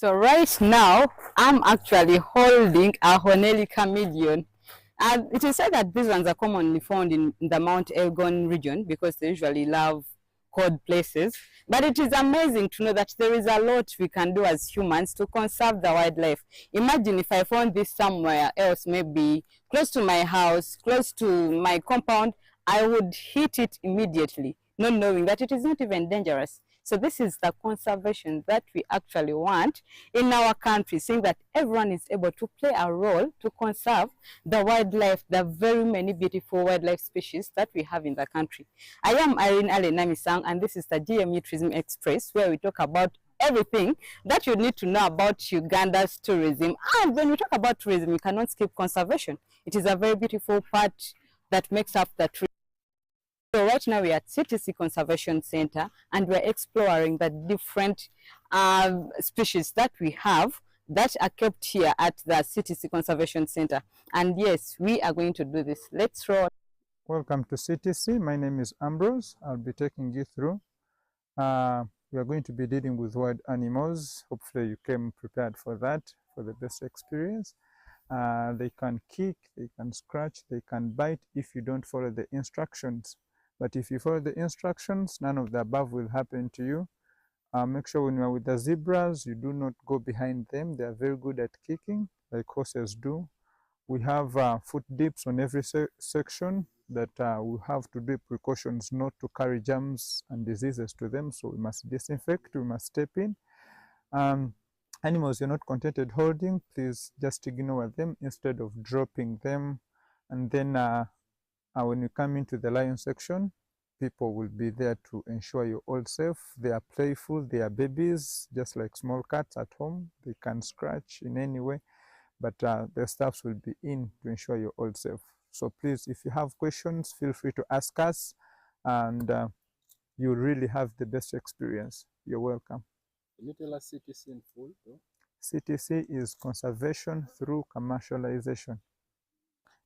So right now, I'm actually holding a Hornelli chameleon. And it is said that these ones are commonly found in the Mount Elgon region because they usually love cold places. But it is amazing to know that there is a lot we can do as humans to conserve the wildlife. Imagine if I found this somewhere else, maybe close to my house, close to my compound, I would hit it immediately, not knowing that it is not even dangerous. So this is the conservation that we actually want in our country, saying that everyone is able to play a role to conserve the wildlife, the very many beautiful wildlife species that we have in the country. I am Irene Ale Namisang, and this is the GMU Tourism Express, where we talk about everything that you need to know about Uganda's tourism. And when we talk about tourism, we cannot skip conservation. It is a very beautiful part that makes up the tourism. So right now we are at CTC Conservation Center and we're exploring the different species that we have that are kept here at the CTC Conservation Center. And yes, we are going to do this. Let's roll. Welcome to CTC. My name is Ambrose. I'll be taking you through. We are going to be dealing with wild animals. Hopefully you came prepared for that, for the best experience. They can kick, they can scratch, they can bite if you don't follow the instructions. But if you follow the instructions, none of the above will happen to you. Make sure when you are with the zebras, you do not go behind them. They are very good at kicking, like horses do. We have foot dips on every section that we have to do precautions not to carry germs and diseases to them. So we must disinfect, we must step in. Animals you're not contented holding, please just ignore them instead of dropping them. And then when you come into the lion section, people will be there to ensure you're all safe. They are playful, they are babies, just like small cats at home. They can scratch in any way, but the staffs will be in to ensure you're all safe. So please, if you have questions, feel free to ask us, and you'll really have the best experience. You're welcome. Can you tell us CTC in full, though? CTC is conservation through commercialization.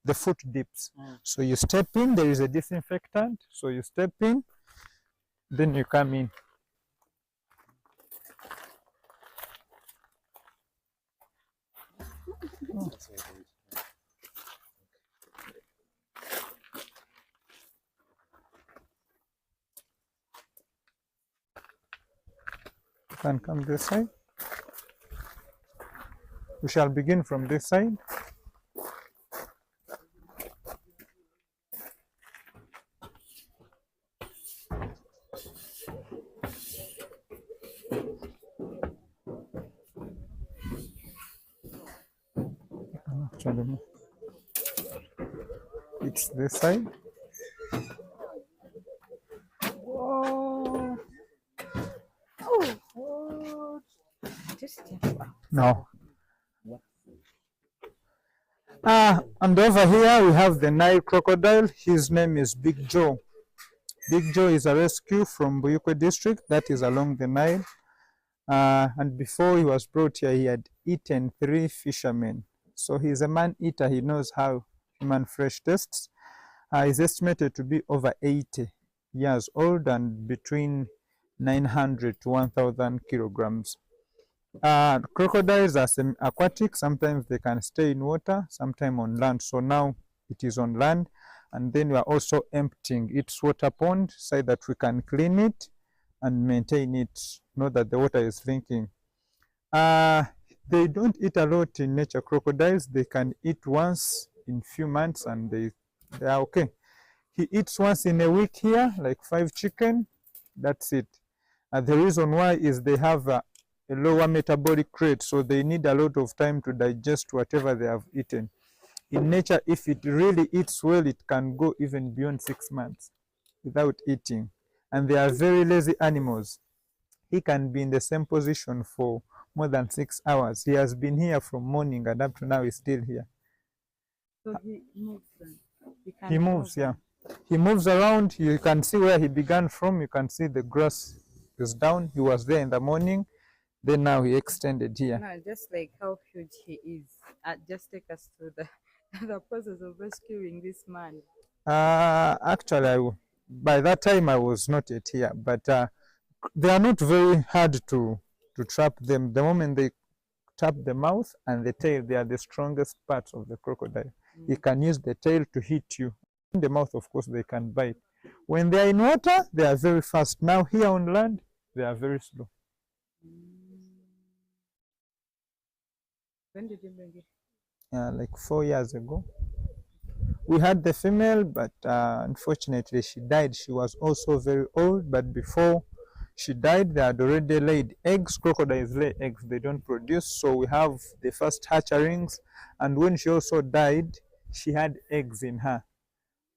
The foot dips. So you step in, there is a disinfectant. So you step in, then you come in. Oh. You can come this side. We shall begin from this side. It's this side. Whoa. Oh, No. And over here we have the Nile crocodile. His name is Big Joe. Big Joe is a rescue from Buyukwe district that is along the Nile. And before he was brought here, he had eaten 3 fishermen. So he's a man-eater. He knows how human flesh tastes. He's estimated to be over 80 years old and between 900 to 1,000 kilograms. Crocodiles are semi-aquatic. Sometimes they can stay in water, sometimes on land. So now it is on land. And then we are also emptying its water pond so that we can clean it and maintain it, know that the water is drinking. They don't eat a lot in nature, crocodiles. They can eat once in few months and they are okay. He eats once in a week here, like 5 chicken. That's it. The reason why is they have a lower metabolic rate, so they need a lot of time to digest whatever they have eaten. In nature, if it really eats well, it can go even beyond 6 months without eating. And they are very lazy animals. He can be in the same position for more than 6 hours. He has been here from morning and up to now he's still here. so he moves. He moves, yeah. He moves around. You can see where he began from. You can see the grass is down. He was there in the morning. Then now he extended here. No, just like how huge he is. Just take us through the process of rescuing this man. Actually, by that time I was not yet here, but they are not very hard to trap them. The moment they tap the mouth and the tail. They are the strongest parts of the crocodile. It can use the tail to hit you. In the mouth, of course, they can bite. When they are in water, they are very fast. Now here on land, they are very slow. When did you bring it? Like 4 years ago. We had the female, but unfortunately she died. She was also very old, but before she died, they had already laid eggs. Crocodiles lay eggs, they don't produce. So we have the first hatcherings. And when she also died, she had eggs in her.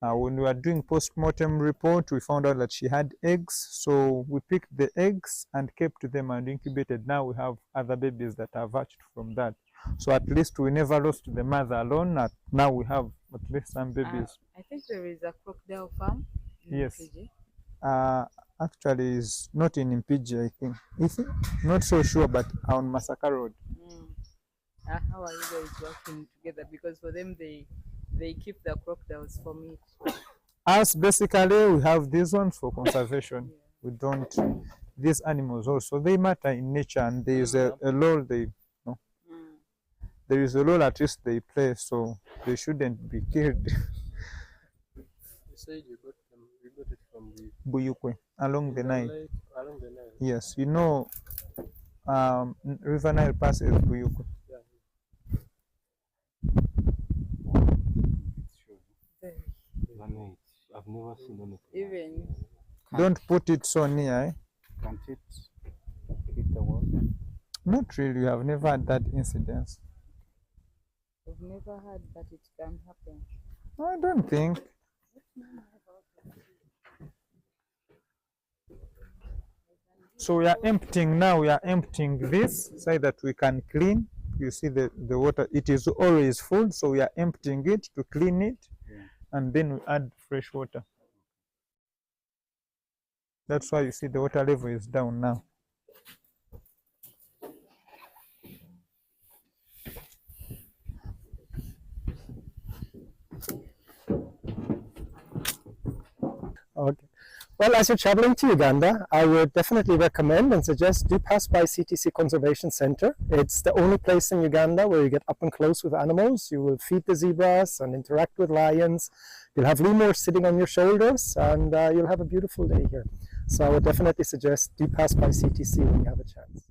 When we were doing post-mortem report, we found out that she had eggs. So we picked the eggs and kept them and incubated. Now we have other babies that have hatched from that. So at least we never lost the mother alone. Now we have at least some babies. I think there is a crocodile farm in Yes. Mpigi. Actually, it's not in Mpigi, I think. Not so sure, but on Masaka Road. How are you guys working together? Because for them, they keep the crocodiles for meat. Us, basically, we have these ones for conservation. We don't, these animals also, they matter in nature, and there is a role there is a role at least they play, so they shouldn't be killed. You said you got it from the Buyukwe, along the Nile. lake, along the Nile. Yes, you know, River Nile passes Buyukwe. Yeah. I've never seen anything. Even Don't put it so near, eh? Can't it hit the wall? Not really, you have never had that incident. we've never heard that it can happen. I don't think. So we are emptying now, we are emptying this so that we can clean. You see the water, it is always full, so we are emptying it to clean it, and then we add fresh water. That's why you see the water level is down now. Okay. Well, as you're traveling to Uganda, I would definitely recommend and suggest do pass by CTC Conservation Center. It's the only place in Uganda where you get up and close with animals. You will feed the zebras and interact with lions. You'll have lemurs sitting on your shoulders, and you'll have a beautiful day here. So I would definitely suggest do pass by CTC when you have a chance.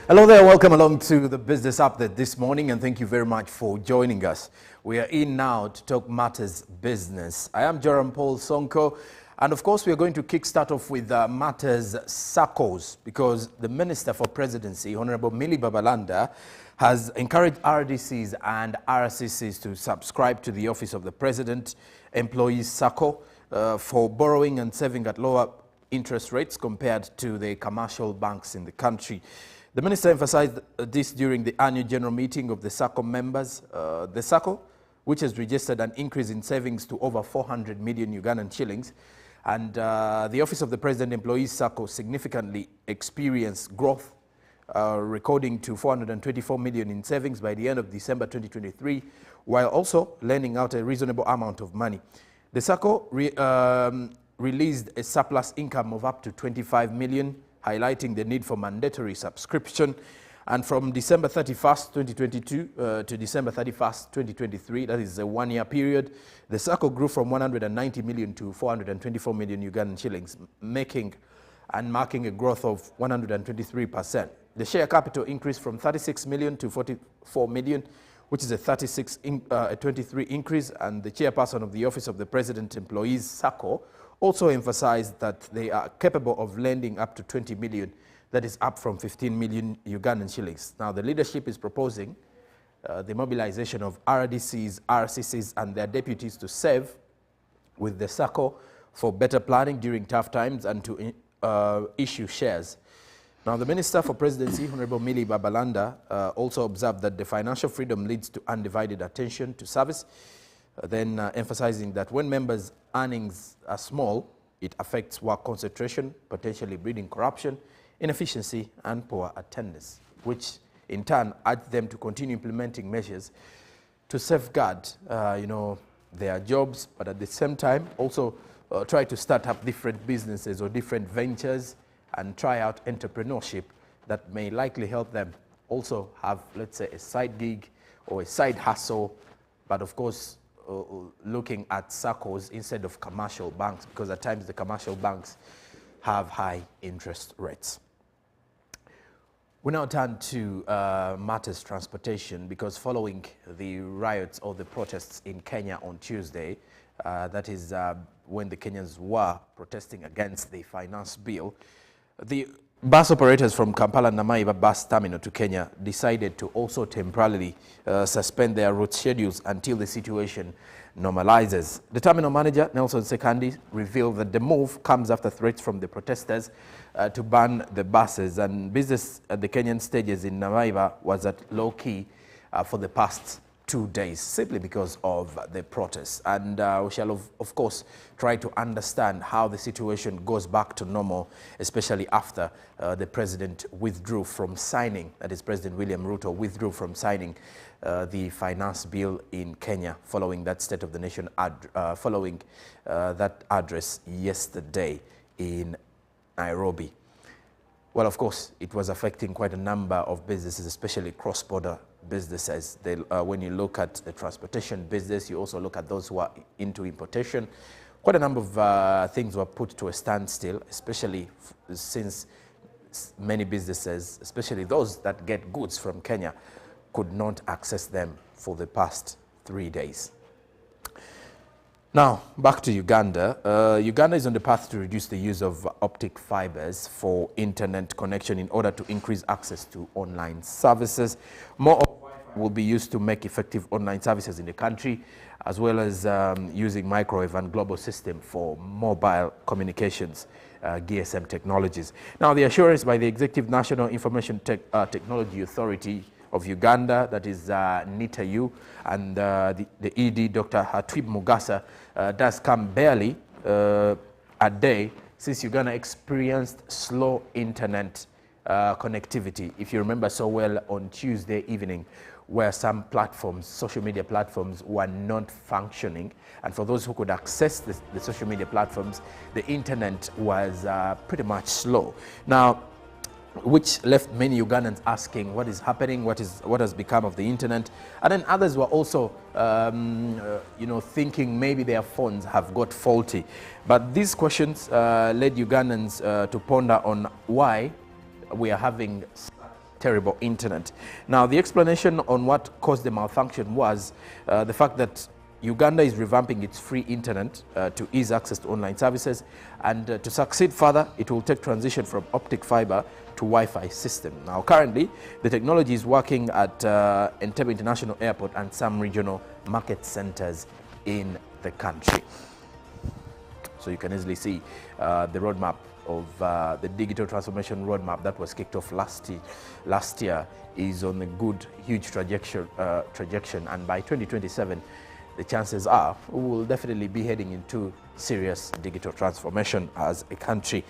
Hello there, welcome along to the Business Update this morning, and thank you very much for joining us. We are in now to talk matters business. I am Joram Paul Sonko, and of course we are going to kickstart off with matters SACCOs, because the Minister for Presidency, Honorable Millie Babalanda, has encouraged RDCs and RCCs to subscribe to the Office of the President Employees SACCO for borrowing and saving at lower interest rates compared to the commercial banks in the country. The Minister emphasized this during the annual general meeting of the SACCO members. The SACCO, which has registered an increase in savings to over 400 million Ugandan shillings, and the Office of the President Employees SACCO significantly experienced growth, recording to 424 million in savings by the end of December 2023, while also lending out a reasonable amount of money. The SACCO released a surplus income of up to 25 million, highlighting the need for mandatory subscription. And from December 31st, 2022 to December 31st, 2023, that is a one-year period, the SACCO grew from 190 million to 424 million Ugandan shillings, marking a growth of 123%. The share capital increased from 36 million to 44 million, which is a 23 increase, and the chairperson of the Office of the President Employees SACCO also emphasized that they are capable of lending up to 20 million, that is up from 15 million Ugandan shillings. Now, the leadership is proposing the mobilization of RDCs, RCCs, and their deputies to serve with the SACCO for better planning during tough times and to issue shares. Now, the Minister for Presidency, Honorable Millie Babalanda, also observed that the financial freedom leads to undivided attention to service, then emphasizing that when members' earnings are small, it affects work concentration, potentially breeding corruption, inefficiency, and poor attendance, which in turn urged them to continue implementing measures to safeguard, their jobs, but at the same time also try to start up different businesses or different ventures and try out entrepreneurship that may likely help them also have, let's say, a side gig or a side hustle, but of course, looking at SACCOs instead of commercial banks, because at times the commercial banks have high interest rates. We now turn to matters transportation, because following the riots or the protests in Kenya on Tuesday, that is when the Kenyans were protesting against the finance bill, the bus operators from Kampala Namaiba bus terminal to Kenya decided to also temporarily suspend their route schedules until the situation normalizes. The terminal manager, Nelson Sekandi, revealed that the move comes after threats from the protesters to ban the buses, and business at the Kenyan stages in Namaiba was at low key for the past 2 days, simply because of the protests. And we shall, of course, try to understand how the situation goes back to normal, especially after the president withdrew from signing, that is President William Ruto withdrew from signing the finance bill in Kenya following that State of the Nation, that address yesterday in Nairobi. Well, of course, it was affecting quite a number of businesses, especially cross-border businesses. When you look at the transportation business, you also look at those who are into importation. Quite a number of things were put to a standstill, especially since many businesses, especially those that get goods from Kenya, could not access them for the past 3 days. Now, back to Uganda. Uganda is on the path to reduce the use of optic fibers for internet connection in order to increase access to online services. More Wi-Fi will be used to make effective online services in the country, as well as using microwave and global system for mobile communications, GSM technologies. Now, the assurance by the Executive National Information Technology Authority of Uganda, that is NITAU, and the ED, Dr. Hatwib Mugasa, does come barely a day since Uganda experienced slow internet connectivity. If you remember so well, on Tuesday evening, where some platforms, social media platforms, were not functioning. And for those who could access the social media platforms, the internet was pretty much slow. Now, which left many Ugandans asking what is happening, what has become of the internet, and then others were also, thinking maybe their phones have got faulty. But these questions led Ugandans to ponder on why we are having terrible internet. Now, the explanation on what caused the malfunction was the fact that Uganda is revamping its free internet to ease access to online services, and to succeed further, it will take transition from optic fiber to Wi-Fi system. Now, currently, the technology is working at Entebbe International Airport and some regional market centers in the country. So you can easily see the roadmap of the digital transformation roadmap that was kicked off last year is on a good, huge trajectory, and by 2027, the chances are we will definitely be heading into serious digital transformation as a country.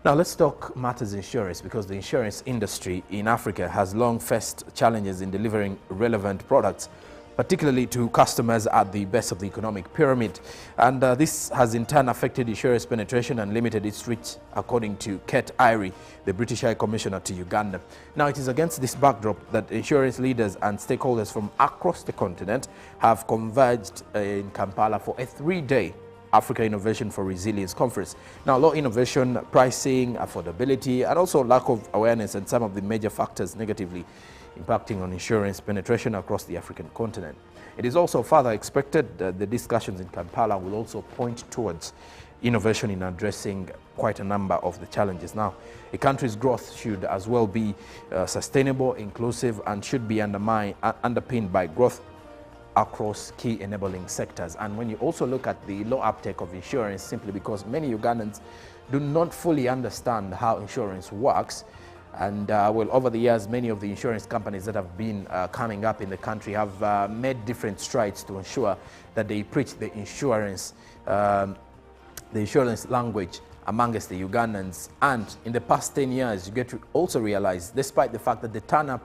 Now, let's talk matters insurance, because the insurance industry in Africa has long faced challenges in delivering relevant products, particularly to customers at the base of the economic pyramid. And this has in turn affected insurance penetration and limited its reach, according to Kate Irie, the British High Commissioner to Uganda. Now, it is against this backdrop that insurance leaders and stakeholders from across the continent have converged in Kampala for a 3-day Africa Innovation for Resilience Conference. Now, low innovation, pricing, affordability, and also lack of awareness and some of the major factors negatively impacting on insurance penetration across the African continent. It is also further expected that the discussions in Kampala will also point towards innovation in addressing quite a number of the challenges. Now, a country's growth should as well be sustainable, inclusive, and should be underpinned by growth across key enabling sectors. And when you also look at the low uptake of insurance, simply because many Ugandans do not fully understand how insurance works. And well, over the years, many of the insurance companies that have been coming up in the country have made different strides to ensure that they preach the insurance language amongst the Ugandans. And in the past 10 years, you get to also realize, despite the fact that the turn-up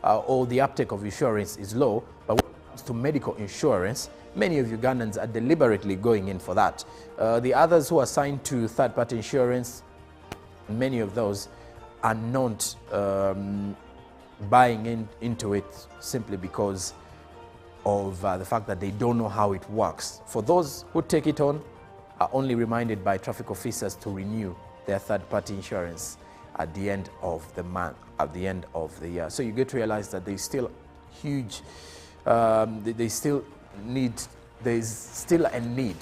or the uptake of insurance is low, but when it comes to medical insurance, many of Ugandans are deliberately going in for that. The others who are signed to third-party insurance, many of those are not buying into it simply because of the fact that they don't know how it works. For those who take it on, are only reminded by traffic officers to renew their third-party insurance at the end of the month, at the end of the year. So you get to realize that there's still huge, there's still a need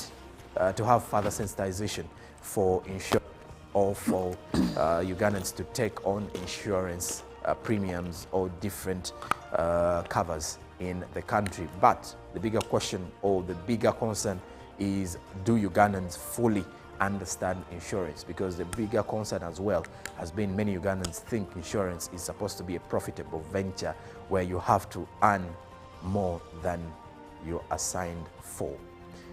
to have further sensitization for insurance, or for Ugandans to take on insurance premiums or different covers in the country. But the bigger question, or the bigger concern, is, do Ugandans fully understand insurance? Because the bigger concern as well has been, many Ugandans think insurance is supposed to be a profitable venture where you have to earn more than you are signed for.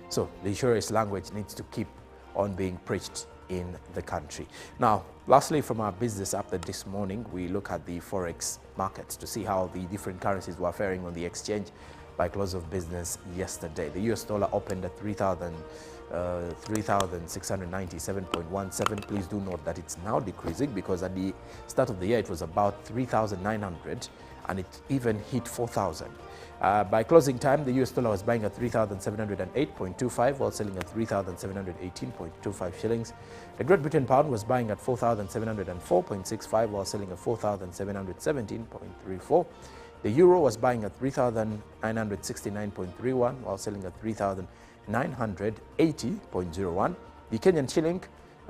So the insurance language needs to keep on being preached in the country. Now, lastly, from our business update this morning, we look at the forex markets to see how the different currencies were faring on the exchange by close of business yesterday. The US dollar opened at 3,697.17. Please do note that it's now decreasing, because at the start of the year it was about 3,900 and it even hit 4,000. By closing time, the US dollar was buying at 3,708.25 while selling at 3,718.25 shillings. The Great Britain pound was buying at 4,704.65 while selling at 4,717.34. The euro was buying at 3,969.31 while selling at 3,980.01. The Kenyan shilling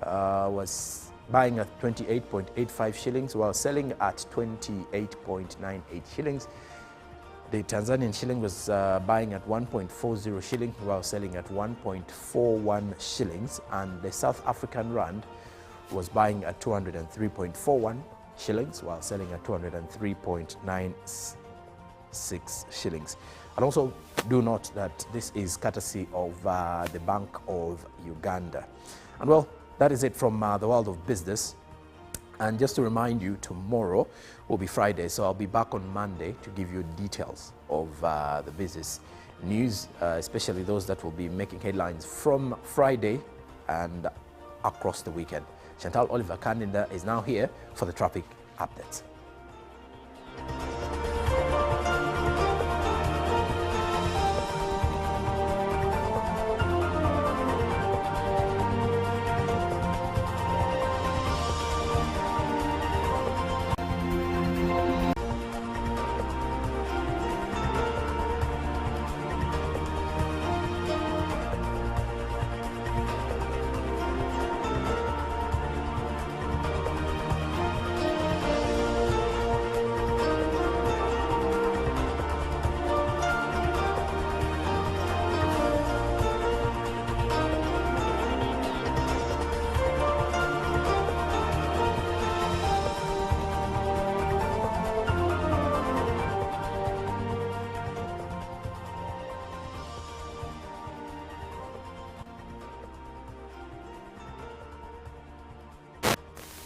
was buying at 28.85 shillings while selling at 28.98 shillings. The Tanzanian shilling was buying at 1.40 shilling while selling at 1.41 shillings, and the South African rand was buying at 203.41 shillings while selling at 203.96 shillings. And also do note that this is courtesy of the Bank of Uganda. And well, that is it from the world of business. And just to remind you, tomorrow will be Friday, so I'll be back on Monday to give you details of the business news, especially those that will be making headlines from Friday and across the weekend. Chantal Oliver Kandinda is now here for the traffic updates.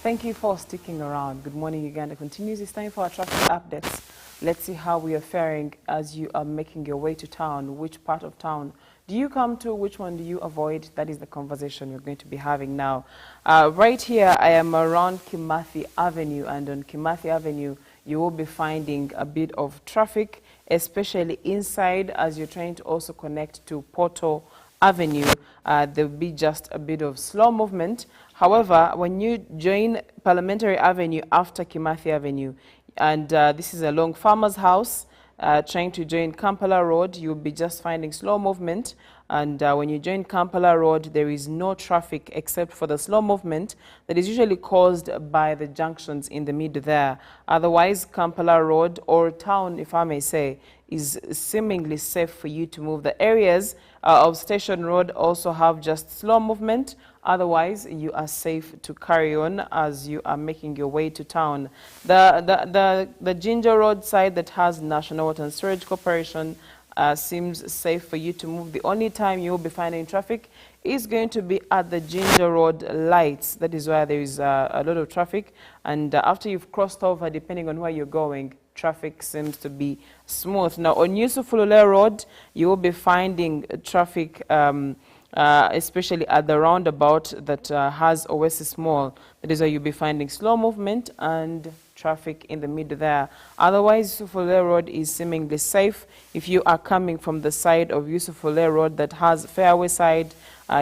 Thank you for sticking around. Good morning, Uganda continues. It's time for our traffic updates. Let's see how we are faring as you are making your way to town. Which part of town do you come to? Which one do you avoid? That is the conversation we're going to be having now. Right here, I am around Kimathi Avenue, and on Kimathi Avenue, you will be finding a bit of traffic, especially inside as you're trying to also connect to Porto Avenue. There will be just a bit of slow movement. However, when you join Parliamentary Avenue after Kimathi Avenue, and this is along Farmer's House, trying to join Kampala Road, you'll be just finding slow movement. And when you join Kampala Road, there is no traffic except for the slow movement that is usually caused by the junctions in the middle there. Otherwise, Kampala Road, or town, if I may say, is seemingly safe for you to move. The areas of Station Road also have just slow movement. Otherwise, you are safe to carry on as you are making your way to town. The Ginger Road side that has National Water and Storage Corporation seems safe for you to move. The only time you will be finding traffic is going to be at the Ginger Road lights. That is where there is a lot of traffic. And after you've crossed over, depending on where you're going, traffic seems to be smooth. Now, on Yusufulule Road, you will be finding traffic, especially at the roundabout that has Oasis Mall. That is where you'll be finding slow movement and traffic in the middle there. Otherwise, Yusufulule Road is seemingly safe. If you are coming from the side of Yusufulule Road that has Fairway side,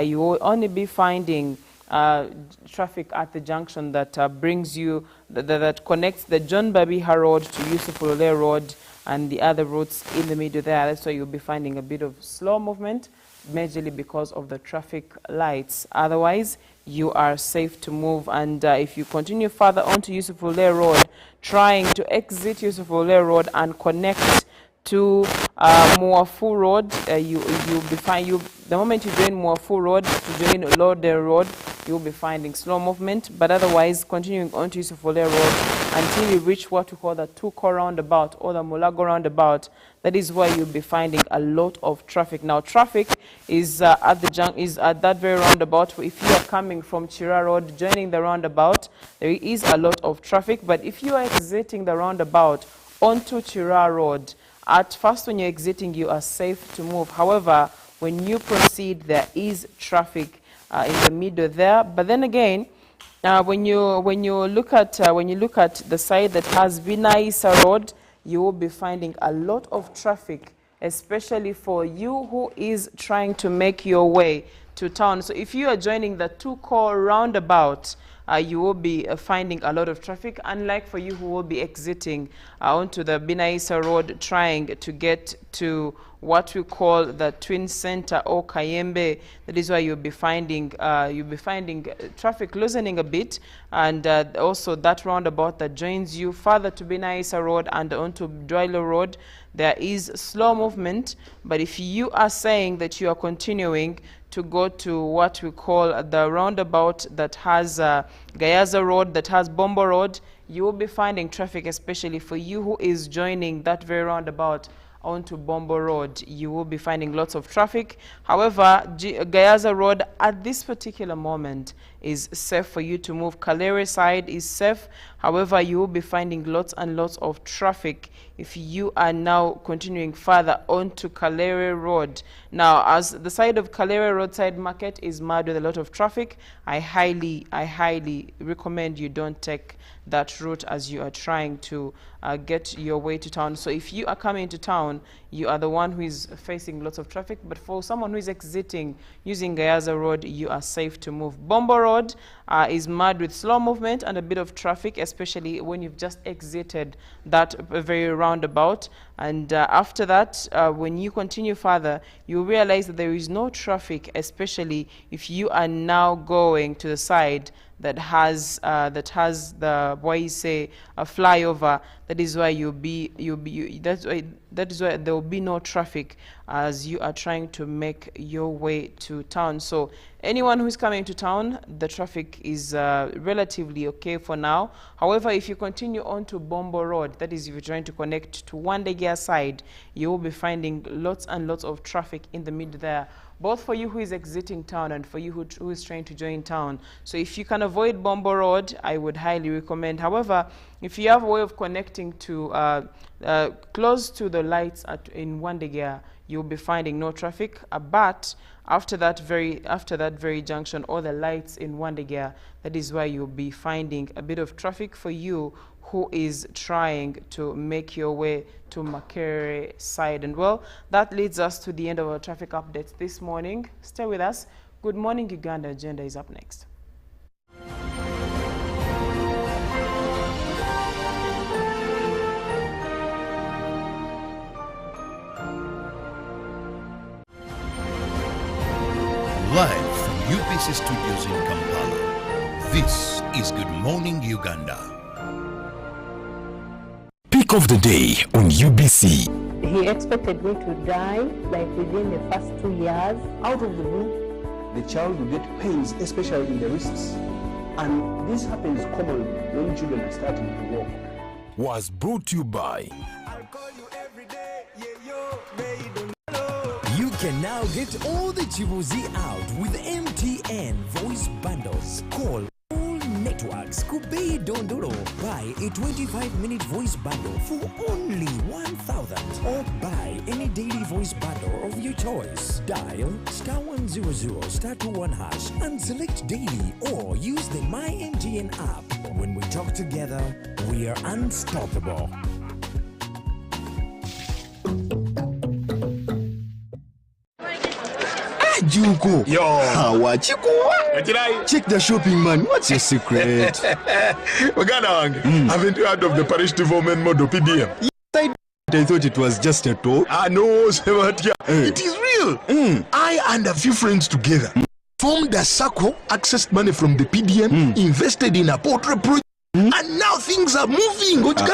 you will only be finding traffic at the junction that brings you, that connects the John Babiha Road to Yusufulule Road and the other routes in the middle there. That's why you'll be finding a bit of slow movement, majorly because of the traffic lights. Otherwise, you are safe to move. And if you continue further on to Yusufulule Road, trying to exit Yusufulule Road and connect to Muafu Road, you'll be fine. The moment you join Muafu Road to join Lode Road, you'll be finding slow movement. But otherwise, continuing on to Yusufulule Road until you reach what we call the Tuko roundabout or the Mulago roundabout, that is where you'll be finding a lot of traffic. Now, traffic is at that very roundabout. If you are coming from Chira Road, joining the roundabout, there is a lot of traffic. But if you are exiting the roundabout onto Chira Road, at first when you're exiting, you are safe to move. However, when you proceed, there is traffic in the middle there. But then again, when you look at the side that has Vinaisa Road, you will be finding a lot of traffic, especially for you who is trying to make your way to town. So if you are joining the Tuko roundabout, you will be finding a lot of traffic, unlike for you who will be exiting onto the Binaisa Road, trying to get to what we call the Twin Center or Kayembe. That is why you'll be finding traffic loosening a bit, and also that roundabout that joins you further to Binaisa Road and onto Dwailo Road, there is slow movement. But if you are saying that you are continuing to go to what we call the roundabout that has Gayaza Road, that has Bombo Road, you will be finding traffic, especially for you who is joining that very roundabout onto Bombo Road. You will be finding lots of traffic. However, Gayaza Road at this particular moment is safe for you to move. Kalere side is safe. However, you will be finding lots and lots of traffic if you are now continuing further onto Kalere Road. Now, as the side of Kalere Roadside Market is mad with a lot of traffic, I highly recommend you don't take that route as you are trying to get your way to town. So if you are coming to town, you are the one who is facing lots of traffic. But for someone who is exiting using Gayaza Road, you are safe to move. Bombo Road is mad with slow movement and a bit of traffic, especially when you've just exited that very roundabout. And after that, when you continue further, you realize that there is no traffic, especially if you are now going to the side that has the Boise flyover. That is why that is why there will be no traffic as you are trying to make your way to town. So anyone who is coming to town, the traffic is relatively okay for now. However, if you continue on to Bombo Road, that is if you're trying to connect to Wandegear side, you will be finding lots and lots of traffic in the middle there, both for you who is exiting town and for you who is trying to join town. So if you can avoid Bombo Road, I would highly recommend. However, if you have a way of connecting to close to the lights in Wandegear, you'll be finding no traffic. But after that very junction or the lights in Wandegear, that is why you'll be finding a bit of traffic for you who is trying to make your way to Makere side. And well, that leads us to the end of our traffic updates this morning. Stay with us. Good Morning Uganda agenda is up next. Live from UBC Studios in Kampala, this is Good Morning Uganda. Pick of the day on UBC. He expected me to die like within the first 2 years. Out of the blue, the child will get pains, especially in the wrists. And this happens commonly when children are starting to walk. Was brought to you by. You can now get all the Chibuzi out with MTN voice bundles. Call all networks. Kubei Dondoro. Buy a 25-minute voice bundle for only 1,000 or buy any daily voice bundle of your choice. Dial *100 *21 hash and select daily or use the My MTN app. When we talk together, we are unstoppable. Juko. Yo. Check the shopping, man. What's your secret? Uganda, haven't you heard of the parish development model PDM? Yes, I thought it was just a talk. No, it is real. I and a few friends together formed a circle, accessed money from the PDM, invested in a portrait project. And now things are moving. Juko.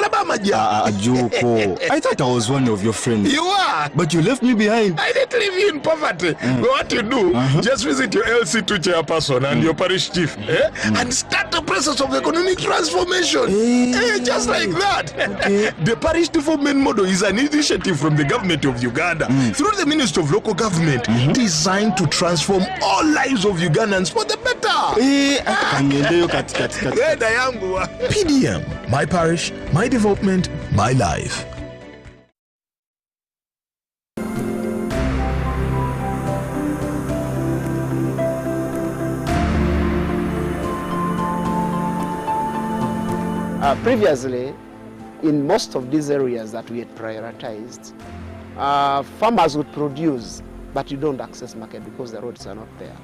I thought I was one of your friends. You are. But you left me behind. I didn't leave you in poverty. But what you do, just visit your LC2 chairperson and your parish chief and start the process of economic transformation. Just like that. Okay. The parish development model is an initiative from the government of Uganda through the Ministry of Local Government designed to transform all lives of Ugandans for the better. PDM, my parish, my development, my life. Previously, in most of these areas that we had prioritized, farmers would produce, but you don't access market because the roads are not there.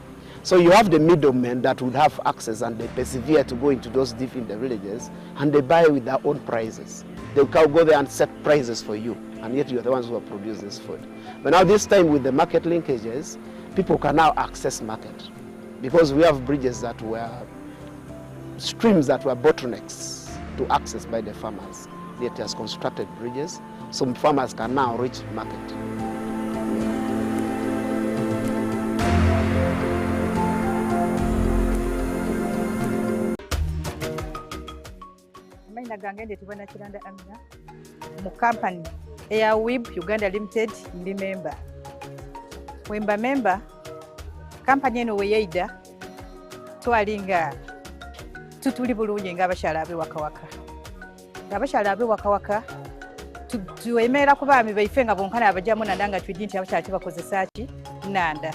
So you have the middlemen that would have access and they persevere to go into those deep in the villages and they buy with their own prices. They'll go there and set prices for you, and yet you're the ones who have produced this food. But now this time with the market linkages, people can now access market because we have bridges that were, streams that were bottlenecks to access by the farmers. Yet has constructed bridges, so farmers can now reach market. Gange tubona kiranda amina mu company eya WIB Uganda Limited ndi member. Wemba member company eno weyeida twalinga tutuli bulungi nga abashala abe wakawaka. Abashala abe wakawaka tuwemera kubaami baife nga bonkana abajamu nandanga twidi nti abashala tibakozesa ki nanda.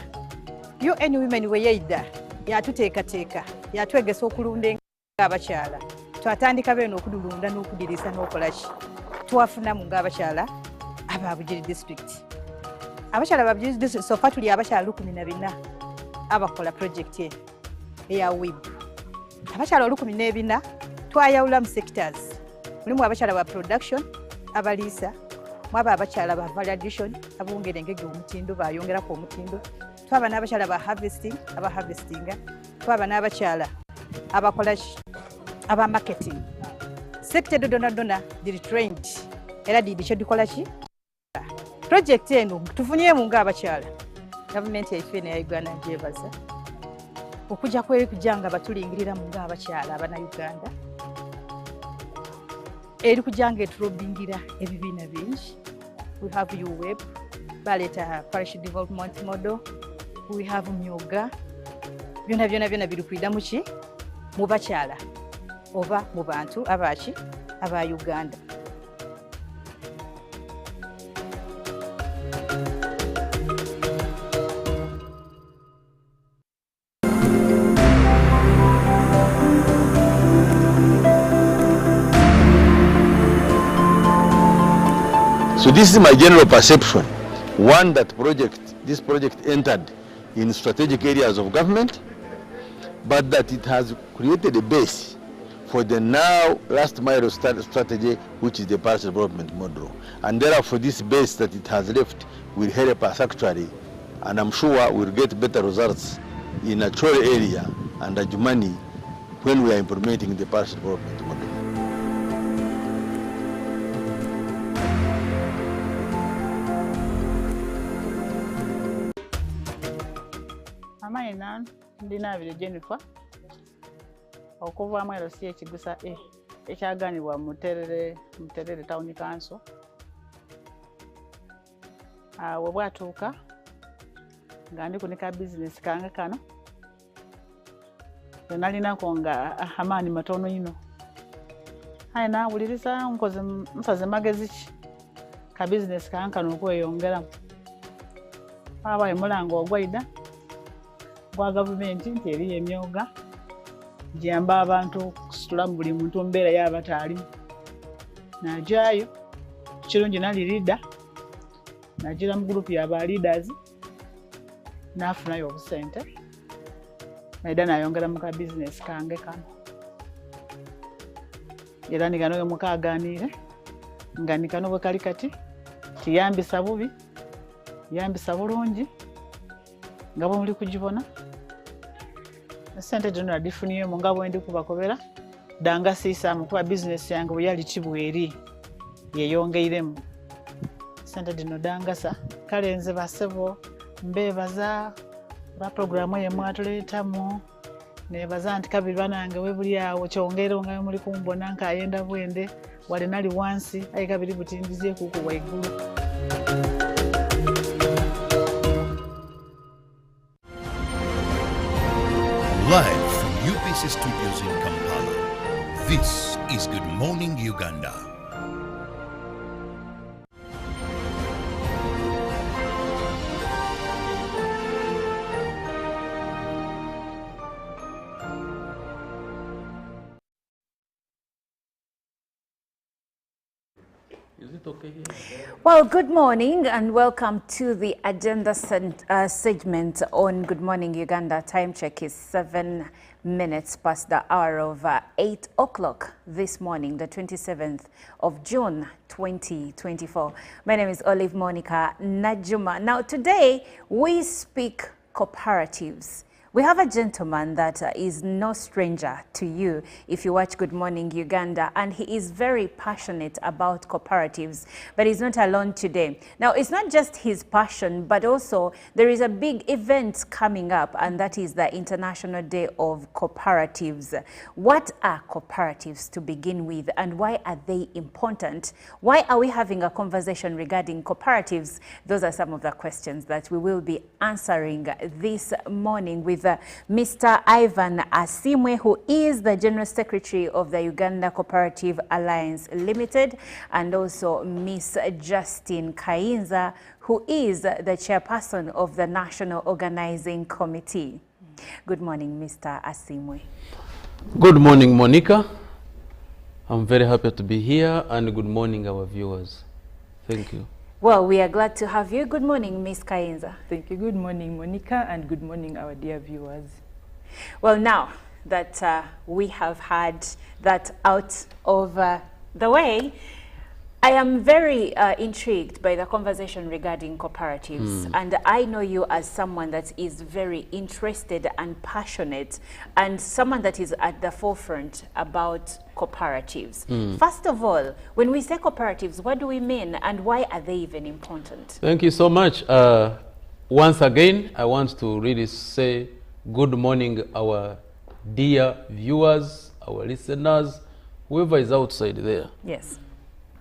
UN Women weyeida yatuteekateeka yatwegesa okulunda nga abashala. Twatandika beno okudulunda n'okudirisa n'okolaki twafuna mu ng'abakyala ababujiri district. Abakyala ababujiri district sofa tuli abakyala 14 abakola project eya WIB. Abakyala 14 twayawula mu sectors. Mulimu abakyala ba production, abaliisa, mwaba abakyala ba validation, abongera engege omutindo bayongerako omutindo. Twaba n'abakyala ba harvesting, aba harvestinga. Twaba n'abakyala abakolaki aba marketing. Sector donna did trained era did chedukola ki project eno tufunye mu nga abakyala. Government yaife ne Uganda njebaza okuja kweri kujanga batulingirira mu nga abakyala abana Uganda eri kujanga eturobingira ebibiina bingi. We have UWeb baleta parish development model, we have myoga byona biri kwida muki mu bakyala oba mu bantu abaki aba Uganda. So this is my general perception. One, that this project entered in strategic areas of government, but that it has created a base for the now last mile strategy, which is the parish development model. And therefore this base that it has left will help us actually, and I'm sure we'll get better results in a Chole area and Ajumani when we are implementing the parish development model. Amaina ndina abiri Jennifer okuvaamu ero si ekigusa ekyaganibwa Muterere Town Council. We bwatuuka nga ndi kunika business kange kano nalinako nga amaani matono ino aye nawuliriza nsaze magezi ki ka business kange kano okweyongeramu abaye mulango ogwaida gwa gavumenti nti eriyo emyoga giyamba abantu kusitula buli muntu mbeera y'abataalimu najaayo kirungi nali leader nagira mu group y'aba leaders nafunayo obusente naida nayongera mu ka business kange kano era nigano yo mukaganire nga nikano bwe kali kati tiyambisa bubi yambisa bulungi nga bwe muli kugibona sente zino nadifuniyo mu nga bwe ndi kubakobera danga siisaamu kuba business yange bwe yali kibweri yeyongeiremu sente dino dangasa kale nze basebo mbebaza ba programu ye mwatuleetamu nebaza nti kabiri banange we buli awo kyongero nga muli kumbona nkayenda bwende wale nali wansi ayi kabiri butindizie kuku waigulu. Live from UBC Studios in Kampala, this is Good Morning Uganda. Is it okay here? Well, good morning and welcome to the agenda segment on Good Morning Uganda. Time check is 7 minutes past the hour of 8 o'clock this morning, the 27th of June, 2024. My name is Olive Monica Najuma. Now, today we speak cooperatives. We have a gentleman that is no stranger to you if you watch Good Morning Uganda, and he is very passionate about cooperatives, but he's not alone today. Now, it's not just his passion, but also there is a big event coming up, and that is the International Day of Cooperatives. What are cooperatives to begin with, and why are they important? Why are we having a conversation regarding cooperatives? Those are some of the questions that we will be answering this morning with Mr. Ivan Asimwe, who is the General Secretary of the Uganda Cooperative Alliance Limited, and also Miss Justine Kainza, who is the Chairperson of the National Organizing Committee. Good morning, Mr. Asimwe. Good morning, Monica. I'm very happy to be here, and good morning, our viewers. Thank you. Well, we are glad to have you. Good morning, Ms. Kainza. Thank you. Good morning, Monica, and good morning, our dear viewers. Well, now that we have had that out of the way, I am very intrigued by the conversation regarding cooperatives. And I know you as someone that is very interested and passionate, and someone that is at the forefront about cooperatives. First of all, when we say cooperatives, what do we mean, and why are they even important? Thank you so much. Once again, I want to really say good morning, our dear viewers, our listeners, whoever is outside there. Yes.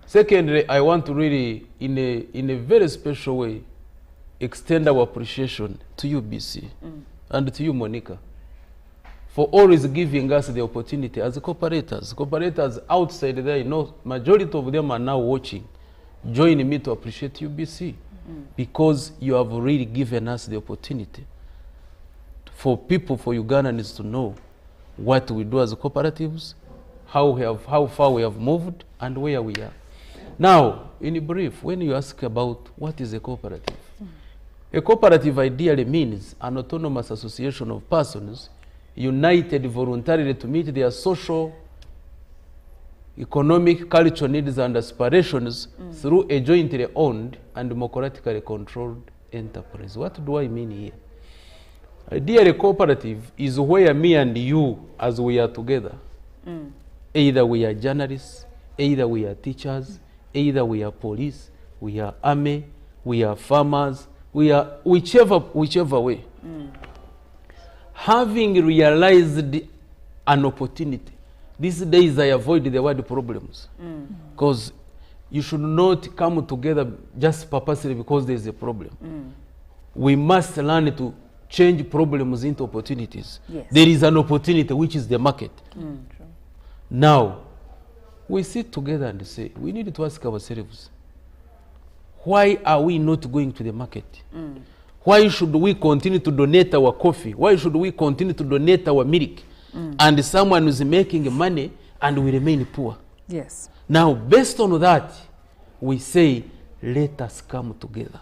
Secondly, I want to really, in a very special way, extend our appreciation to you, BC, and to you, Monica, for always giving us the opportunity as cooperators. Cooperators outside there, you know, majority of them are now watching. Join me to appreciate you, BC, because you have really given us the opportunity for people, for Ugandans to know what we do as cooperatives, how far we have moved, and where we are. Now, in brief, when you ask about what is a cooperative, a cooperative ideally means an autonomous association of persons united voluntarily to meet their social, economic, cultural needs and aspirations through a jointly owned and democratically controlled enterprise. What do I mean here? Ideally, cooperative is where me and you, as we are together, either we are journalists, either we are teachers, either we are police, we are army, we are farmers, we are whichever way. Having realized an opportunity, these days I avoid the word problems, because you should not come together just purposely because there is a problem. We must learn to change problems into opportunities. Yes. There is an opportunity, which is the market. Now, we sit together and say, we need to ask ourselves, why are we not going to the market? Why should we continue to donate our coffee? Why should we continue to donate our milk? And someone is making money and we remain poor. Yes. Now, based on that, we say, let us come together.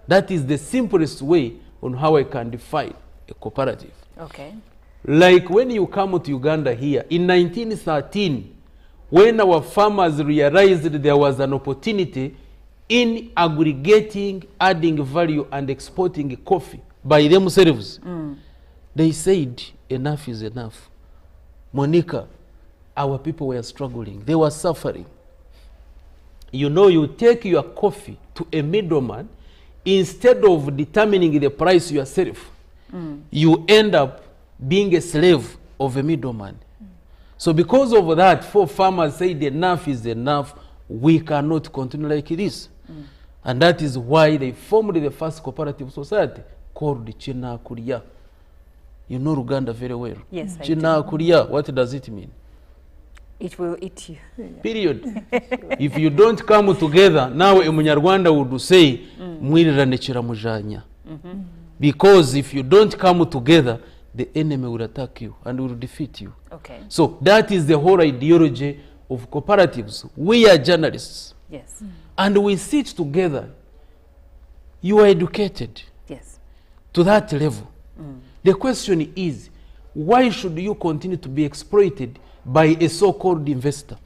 That is the simplest way on how I can define a cooperative. Okay. Like when you come to Uganda here, in 1913, when our farmers realized that there was an opportunity in aggregating, adding value, and exporting coffee by themselves, they said, enough is enough. Monica, our people were struggling. They were suffering. You know, you take your coffee to a middleman, instead of determining the price yourself, you end up being a slave of a middleman. So because of that, four farmers said enough is enough. We cannot continue like this. And that is why they formed the first cooperative society called China Kuria. You know Uganda very well. Yes, I China do. Kuria, what does it mean? It will eat you. Period. If you don't come together, now a Munyarwanda would say, "Mwirira nechira mujanya." Because if you don't come together, the enemy will attack you and will defeat you. Okay. So that is the whole ideology of cooperatives. We are journalists. Yes. And we sit together. You are educated. Yes. To that level. The question is, why should you continue to be exploited by a so-called investor?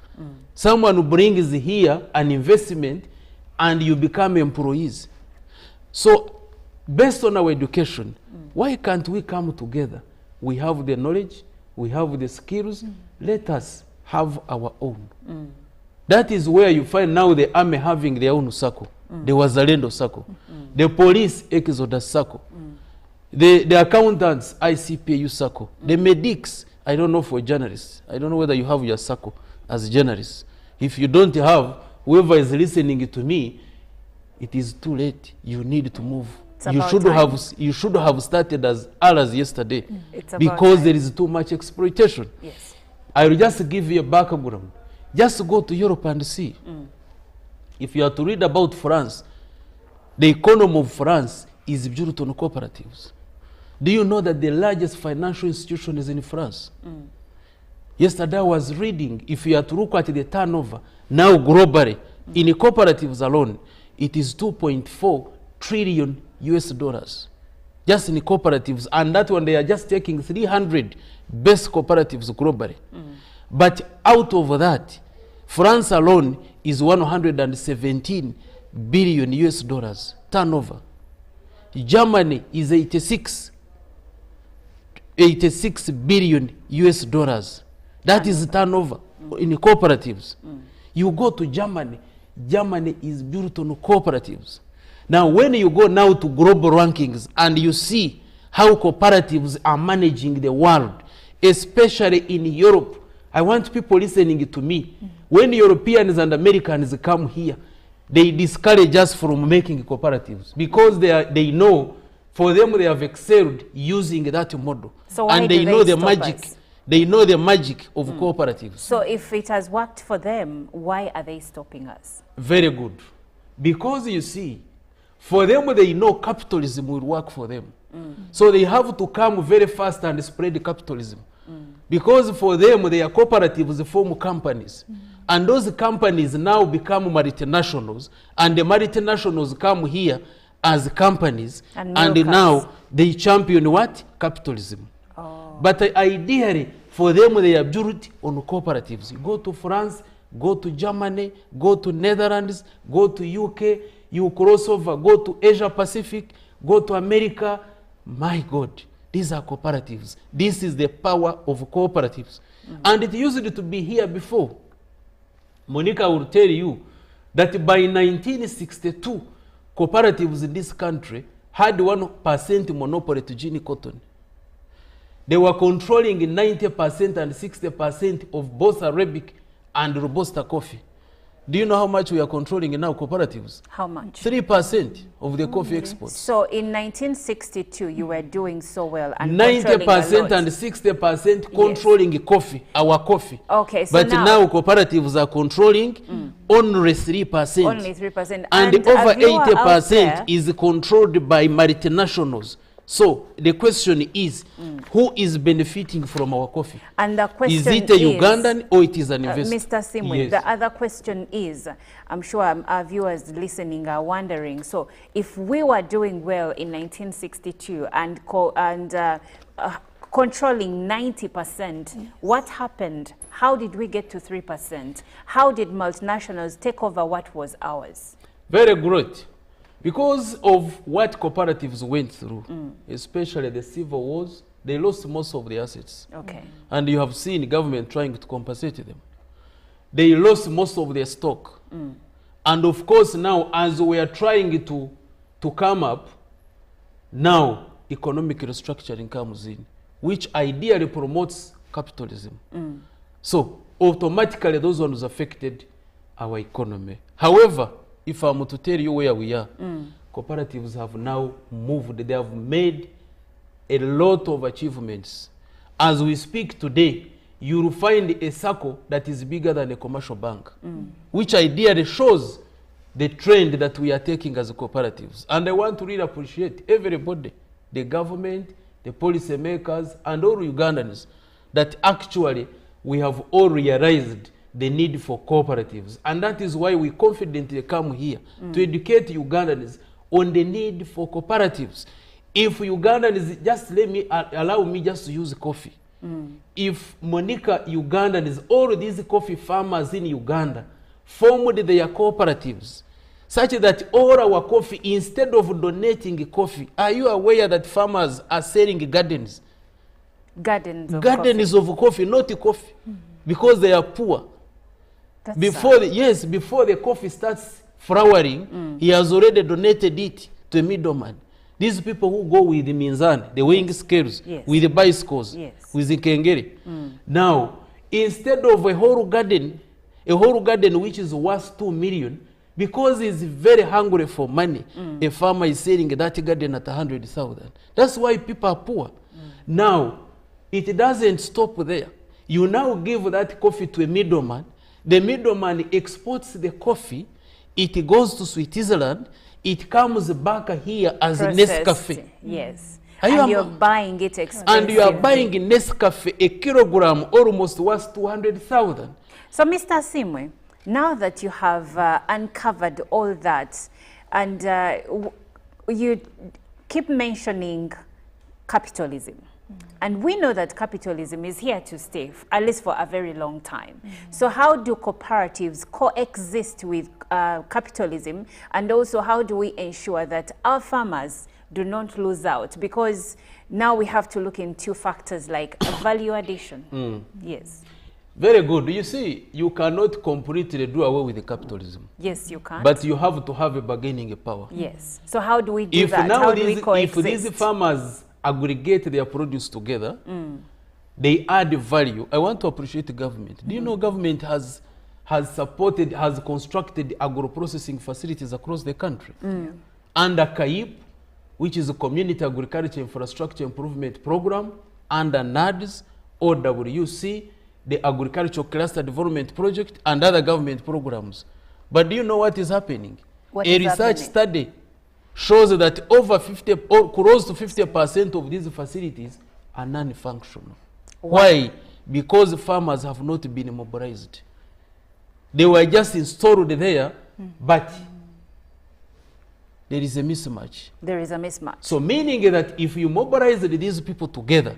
Someone who brings here an investment and you become employees. So based on our education, why can't we come together? We have the knowledge, we have the skills, let us have our own. That is where you find now the army having their own circle, the Wazalendo circle, the police Exodus circle, the accountants ICPU circle, the medics, I don't know for journalists, I don't know whether you have your circle as journalists. If you don't have, whoever is listening to me, it is too late. You need to move. You should have started as early as yesterday, because there is too much exploitation. Yes. I will just give you a background. Just go to Europe and see. If you are to read about France, the economy of France is built on cooperatives. Do you know that the largest financial institution is in France? Yesterday I was reading, if you are to look at the turnover, now globally, in the cooperatives alone, it is 2.4 trillion US dollars. Just in the cooperatives, and that one they are just taking 300 best cooperatives globally. But out of that, France alone is 117 billion US dollars turnover. Germany is 86 billion US dollars. That is turnover in the cooperatives. You go to Germany, Germany is built on cooperatives. Now when you go now to global rankings and you see how cooperatives are managing the world, especially in Europe, I want people listening to me. When Europeans and Americans come here, they discourage us from making cooperatives because they know, for them they have excelled using that model. So and they know the magic. They know the magic of cooperatives. So if it has worked for them, why are they stopping us? Very good. Because you see, for them they know capitalism will work for them. So they have to come very fast and spread capitalism. Because for them, their cooperatives form companies. And those companies now become multinationals. And the multinationals come here as companies. And now they champion what? Capitalism. But ideally, for them, they are built on cooperatives. You go to France, go to Germany, go to Netherlands, go to UK, you cross over, go to Asia Pacific, go to America, my God, these are cooperatives. This is the power of cooperatives. And it used to be here before. Monica will tell you that by 1962, cooperatives in this country had 1% monopoly to Guinea cotton. They were controlling 90% and 60% of both Arabic and Robusta coffee. Do you know how much we are controlling now, cooperatives? How much? 3% of the coffee exports. So in 1962, you were doing so well. And 90% and 60% controlling coffee, our coffee. Okay, so but now cooperatives are controlling only 3%. Only 3%. And over 80% is controlled by multinationals. So the question is, who is benefiting from our coffee? And the question is it a Ugandan or it is an investor? Mr. Simwe, yes. The other question is, I'm sure our viewers listening are wondering, so if we were doing well in 1962 and controlling 90%, what happened? How did we get to 3%? How did multinationals take over what was ours? Very good. Because of what cooperatives went through, especially the civil wars, they lost most of the assets. Okay. And you have seen government trying to compensate them. They lost most of their stock. And of course now, as we are trying to come up, now economic restructuring comes in, which ideally promotes capitalism. So automatically those ones affected our economy. However, if I'm to tell you where we are, cooperatives have now moved. They have made a lot of achievements. As we speak today, you will find a circle that is bigger than a commercial bank, which ideally shows the trend that we are taking as cooperatives. And I want to really appreciate everybody, the government, the policy makers, and all Ugandans, that actually we have all realized the need for cooperatives. And that is why we confidently come here to educate Ugandans on the need for cooperatives. If Ugandans, allow me just to use coffee. If Monica Ugandans, all these coffee farmers in Uganda formed their cooperatives, such that all our coffee, instead of donating coffee, are you aware that farmers are selling gardens? Gardens of coffee, not coffee, because they are poor. Before the coffee starts flowering, he has already donated it to a middleman. These people who go with the minzan, the weighing scales, with the bicycles, with the kengeri. Now, instead of a whole garden which is worth 2 million, because he's very hungry for money, a farmer is selling that garden at 100,000. That's why people are poor. Now, it doesn't stop there. You now give that coffee to a middleman. The middleman exports the coffee, it goes to Switzerland, it comes back here as Nescafe. Yes. And you're buying it expensive. And you are buying Nescafe, a kilogram almost worth 200,000. So Mr. Simwe, now that you have uncovered all that, and you keep mentioning capitalism. And we know that capitalism is here to stay, at least for a very long time. So how do cooperatives coexist with capitalism? And also how do we ensure that our farmers do not lose out? Because now we have to look into factors like value addition. Yes. Very good. You see, you cannot completely do away with the capitalism. Yes, you can. But you have to have a bargaining power. Yes. So how do we do that? How do we coexist? If these farmers aggregate their produce together, they add value. I want to appreciate the government. Do you know government has constructed agro-processing facilities across the country? Under CAIP, which is a Community Agriculture Infrastructure Improvement Program, under NADS, OWC, the Agricultural Cluster Development Project, and other government programs. But do you know what is happening? A research study shows that over 50 or close to 50% of these facilities are non-functional. Why? Because farmers have not been mobilized. They were just installed there, but there is a mismatch. There is a mismatch. So meaning that if you mobilize these people together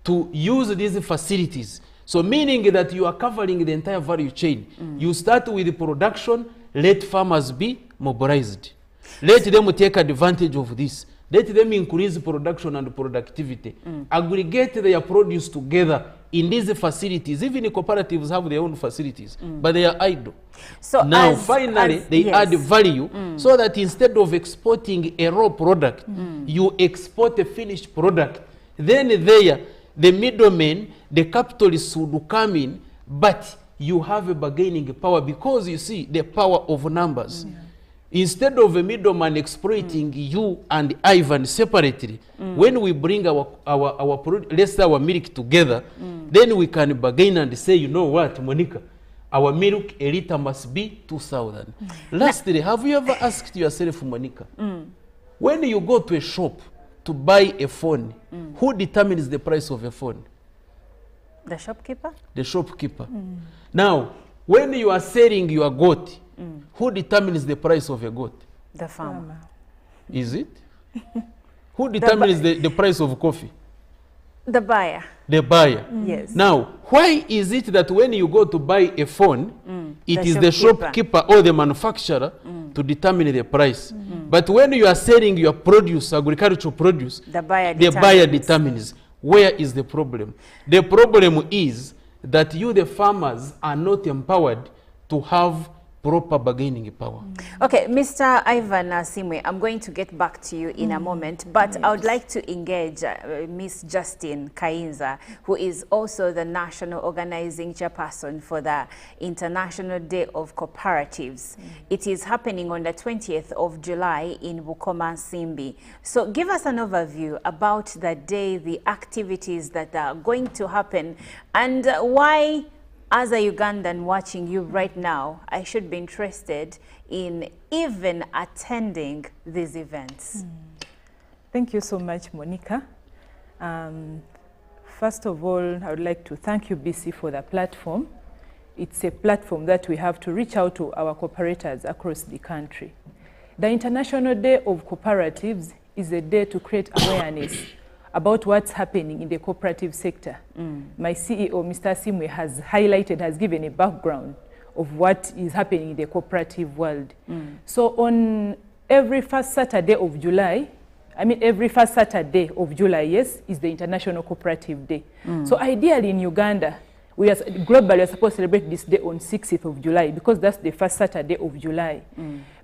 to use these facilities, so meaning that you are covering the entire value chain. You start with the production, let farmers be mobilized. Let them take advantage of this. let them increase production and productivity, aggregate their produce together in these facilities. Even the cooperatives have their own facilities, but they are idle. So now finally they add value, so that instead of exporting a raw product, you export a finished product. Then there, the middlemen, the capitalists would come in, but you have a bargaining power, because you see the power of numbers. Instead of a middleman exploiting you and Ivan separately, when we bring let's say our milk together, then we can bargain and say, you know what, Monica, our milk a liter must be 2,000. Lastly, have you ever asked yourself, Monica, when you go to a shop to buy a phone, who determines the price of a phone? The shopkeeper? The shopkeeper. Now, when you are selling your goat, who determines the price of a goat? The farmer. Is it? Who determines the price of coffee? The buyer. The buyer. Yes. Now, why is it that when you go to buy a phone, it is the shopkeeper or the manufacturer to determine the price? But when you are selling your produce, agricultural produce, the buyer determines. Where is the problem? The problem is that you, the farmers, are not empowered to have proper bargaining power. Okay, Mr. Ivan Simwe, I'm going to get back to you in a moment, but I would like to engage Miss Justine Kainza, who is also the national organizing chairperson for the International Day of Cooperatives. It is happening on the 20th of July in Bukoma Simbi. So give us an overview about the day, the activities that are going to happen, and why, as a Ugandan watching you right now, I should be interested in even attending these events. Thank you so much, Monica. First of all, I would like to thank you, BC, for the platform. It's a platform that we have to reach out to our cooperators across the country. The International Day of Cooperatives is a day to create awareness about what's happening in the cooperative sector. My CEO, Mr. Simwe, has highlighted, has given a background of what is happening in the cooperative world. So on every first Saturday of July, yes, is the International Cooperative Day. So ideally in Uganda, we are globally supposed to celebrate this day on 6th of July, because that's the first Saturday of July.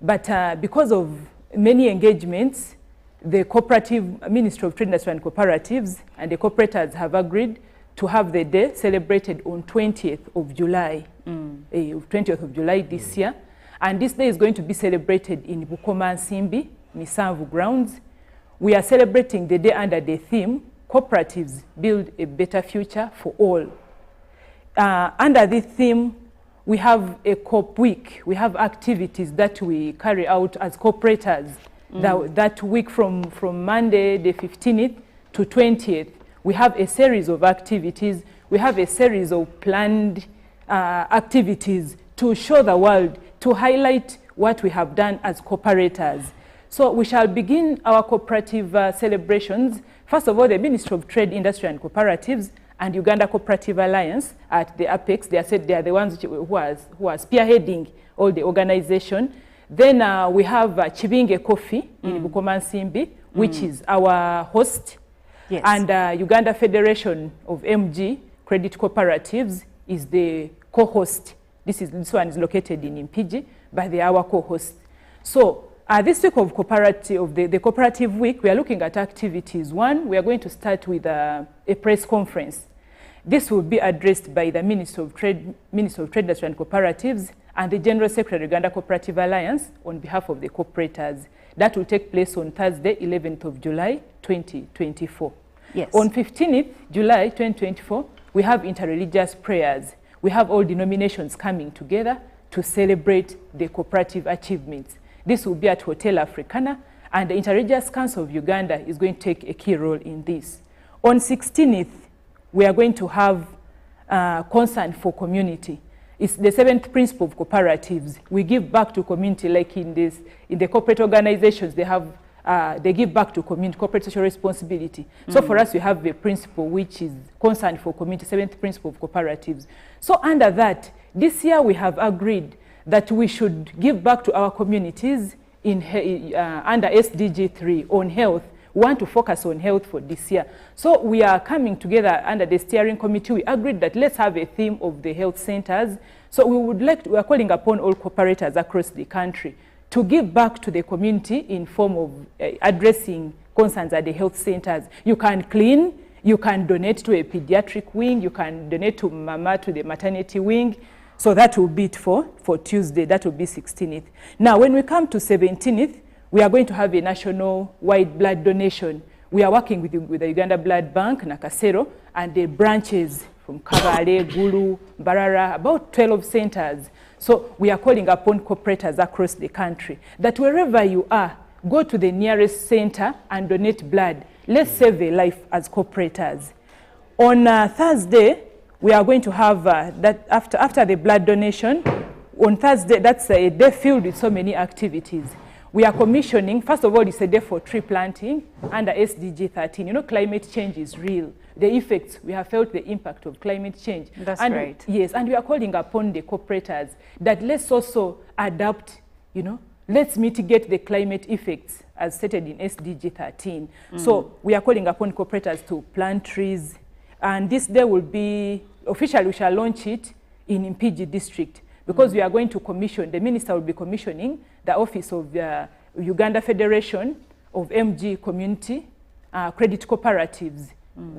But because of many engagements, the Cooperative Ministry of Trade, Industry and Cooperatives and the cooperators have agreed to have the day celebrated on 20th of July, 20th of July this year. And this day is going to be celebrated in Bukoma Simbi, Misanvu grounds. We are celebrating the day under the theme, Cooperatives Build a Better Future for All. Under this theme, we have a COP week. We have activities that we carry out as cooperators. That week from Monday the 15th to 20th, we have a series of activities. We have a series of planned activities to show the world, to highlight what we have done as cooperators. So we shall begin our cooperative celebrations. First of all, the Ministry of Trade, Industry and Cooperatives and Uganda Cooperative Alliance at the apex, they are the ones who are spearheading all the organization. Then we have Chibinge Coffee in Bukoma Simbi, which is our host. Yes. And Uganda Federation of MG Credit Cooperatives is the co-host. This one is located in Impigi, but they are our co-host. So this week of the Cooperative Week, we are looking at activities. One, we are going to start with a press conference. This will be addressed by the Minister of Trade, Industry and Cooperatives, and the General Secretary of Uganda Cooperative Alliance on behalf of the cooperators. That will take place on Thursday, 11th of July, 2024. Yes. On 15th July, 2024, we have interreligious prayers. We have all denominations coming together to celebrate the cooperative achievements. This will be at Hotel Africana, and the Interreligious Council of Uganda is going to take a key role in this. On 16th, we are going to have concern for community. It's the 7th principle of cooperatives. We give back to community, like in the corporate organizations, they give back to community, corporate social responsibility. So for us, we have the principle which is concern for community, 7th principle of cooperatives. So under that, this year we have agreed that we should give back to our communities under SDG 3 on health. We want to focus on health for this year. So we are coming together under the steering committee. We agreed that let's have a theme of the health centers. So we are calling upon all cooperators across the country to give back to the community in form of addressing concerns at the health centers. You can clean, you can donate to a pediatric wing, you can donate to mama to the maternity wing. So that will be it for Tuesday, that will be 16th. Now when we come to 17th, we are going to have a national wide blood donation. We are working with the Uganda Blood Bank, Nakasero, and the branches from Kabale, Gulu, Barara, about 12 centers. So we are calling upon cooperators across the country that wherever you are, go to the nearest center and donate blood. Let's save a life as cooperators. On Thursday, we are going to have that after the blood donation. On Thursday, that's a day filled with so many activities. We are commissioning, first of all, it's a day for tree planting under SDG 13. You know, climate change is real. The effects, we have felt the impact of climate change. That's right. Yes, and we are calling upon the cooperators that let's also adapt, you know, let's mitigate the climate effects as stated in SDG 13. So we are calling upon cooperators to plant trees. And this day will be, officially we shall launch it in Mpigi district because we are going to commission, the minister will be commissioning the office of the Uganda Federation of MG Community Credit Cooperatives.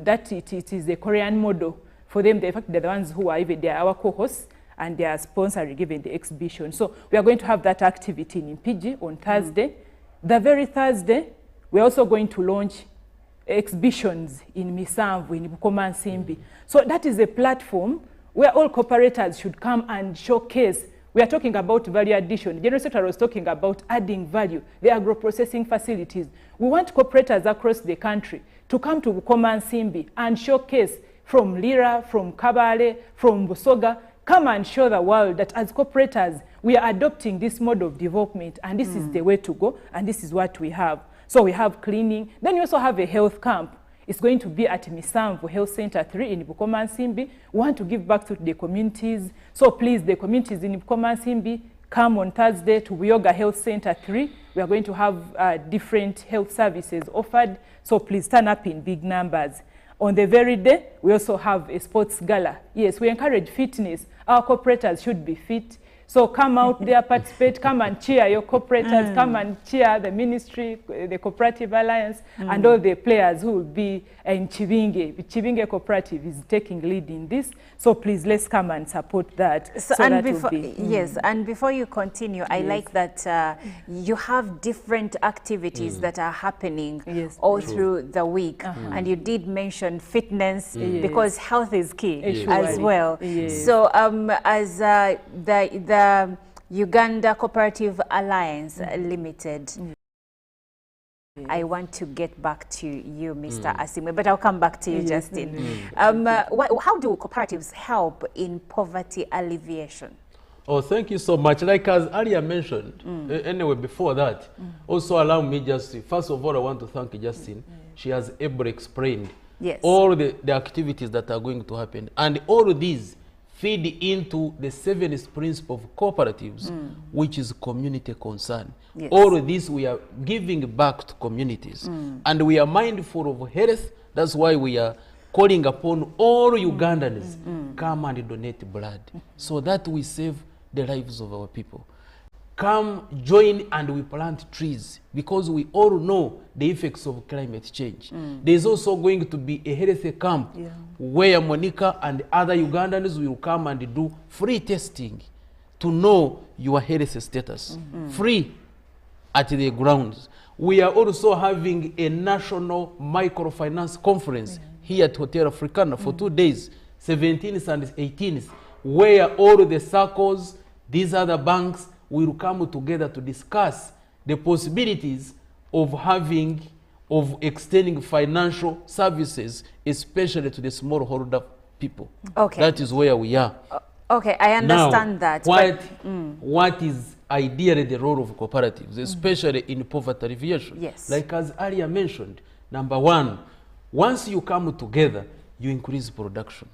That it is a Korean model for them. In fact, they're the ones who are even, they are our co-hosts and they are sponsoring given the exhibition. So we are going to have that activity in Mpigi on Thursday. The very Thursday, we're also going to launch exhibitions in Misamvu, in Bukoma and Simbi. So that is a platform where all cooperators should come and showcase. We are talking about value addition. The General Secretary was talking about adding value, the agro-processing facilities. We want cooperators across the country to come to Bukoma and Simbi and showcase from Lira, from Kabale, from Busoga, come and show the world that as cooperators, we are adopting this mode of development and this is the way to go and this is what we have. So we have cleaning. Then we also have a health camp. It's going to be at Misamvu Health Center 3 in Bukoma and Simbi. We want to give back to the communities. So please, the communities in Bukoma and Simbi, come on Thursday to Buyoga Health Center 3. We are going to have different health services offered. So please turn up in big numbers. On the very day, we also have a sports gala. Yes, we encourage fitness. Our cooperators should be fit. So come out there, participate, come and cheer your cooperators, come and cheer the ministry, the Cooperative Alliance, and all the players who will be in Chibinge. The Chibinge Cooperative is taking lead in this. So please, let's come and support that. So and before, yes, and before you continue, I like that you have different activities that are happening all through the week. And you did mention fitness because health is key as well. So as the Uganda Cooperative Alliance Limited, I want to get back to you, Mr. Asimwe, but I'll come back to you, Justin. How do cooperatives help in poverty alleviation? Oh, thank you so much. Like as earlier mentioned, anyway, before that, also allow me just, first of all, I want to thank Justin. She has ably explained all the activities that are going to happen. And all of these feed into the 7th principle of cooperatives, which is community concern. All of this we are giving back to communities. And we are mindful of health. That's why we are calling upon all Ugandans, come and donate blood, so that we save the lives of our people. Come join and we plant trees, because we all know the effects of climate change. There's also going to be a health camp where Monica and other Ugandans will come and do free testing to know your health status, free at the grounds. We are also having a national microfinance conference here at Hotel Africana for 2 days, 17th and 18th, where all the circles, these other banks, will come together to discuss the possibilities of extending financial services, especially to the smallholder people. Okay. That is where we are. Okay, I understand now, that. What is ideally the role of cooperatives, especially in poverty alleviation? Yes. Like as earlier mentioned, number one, once you come together, you increase production.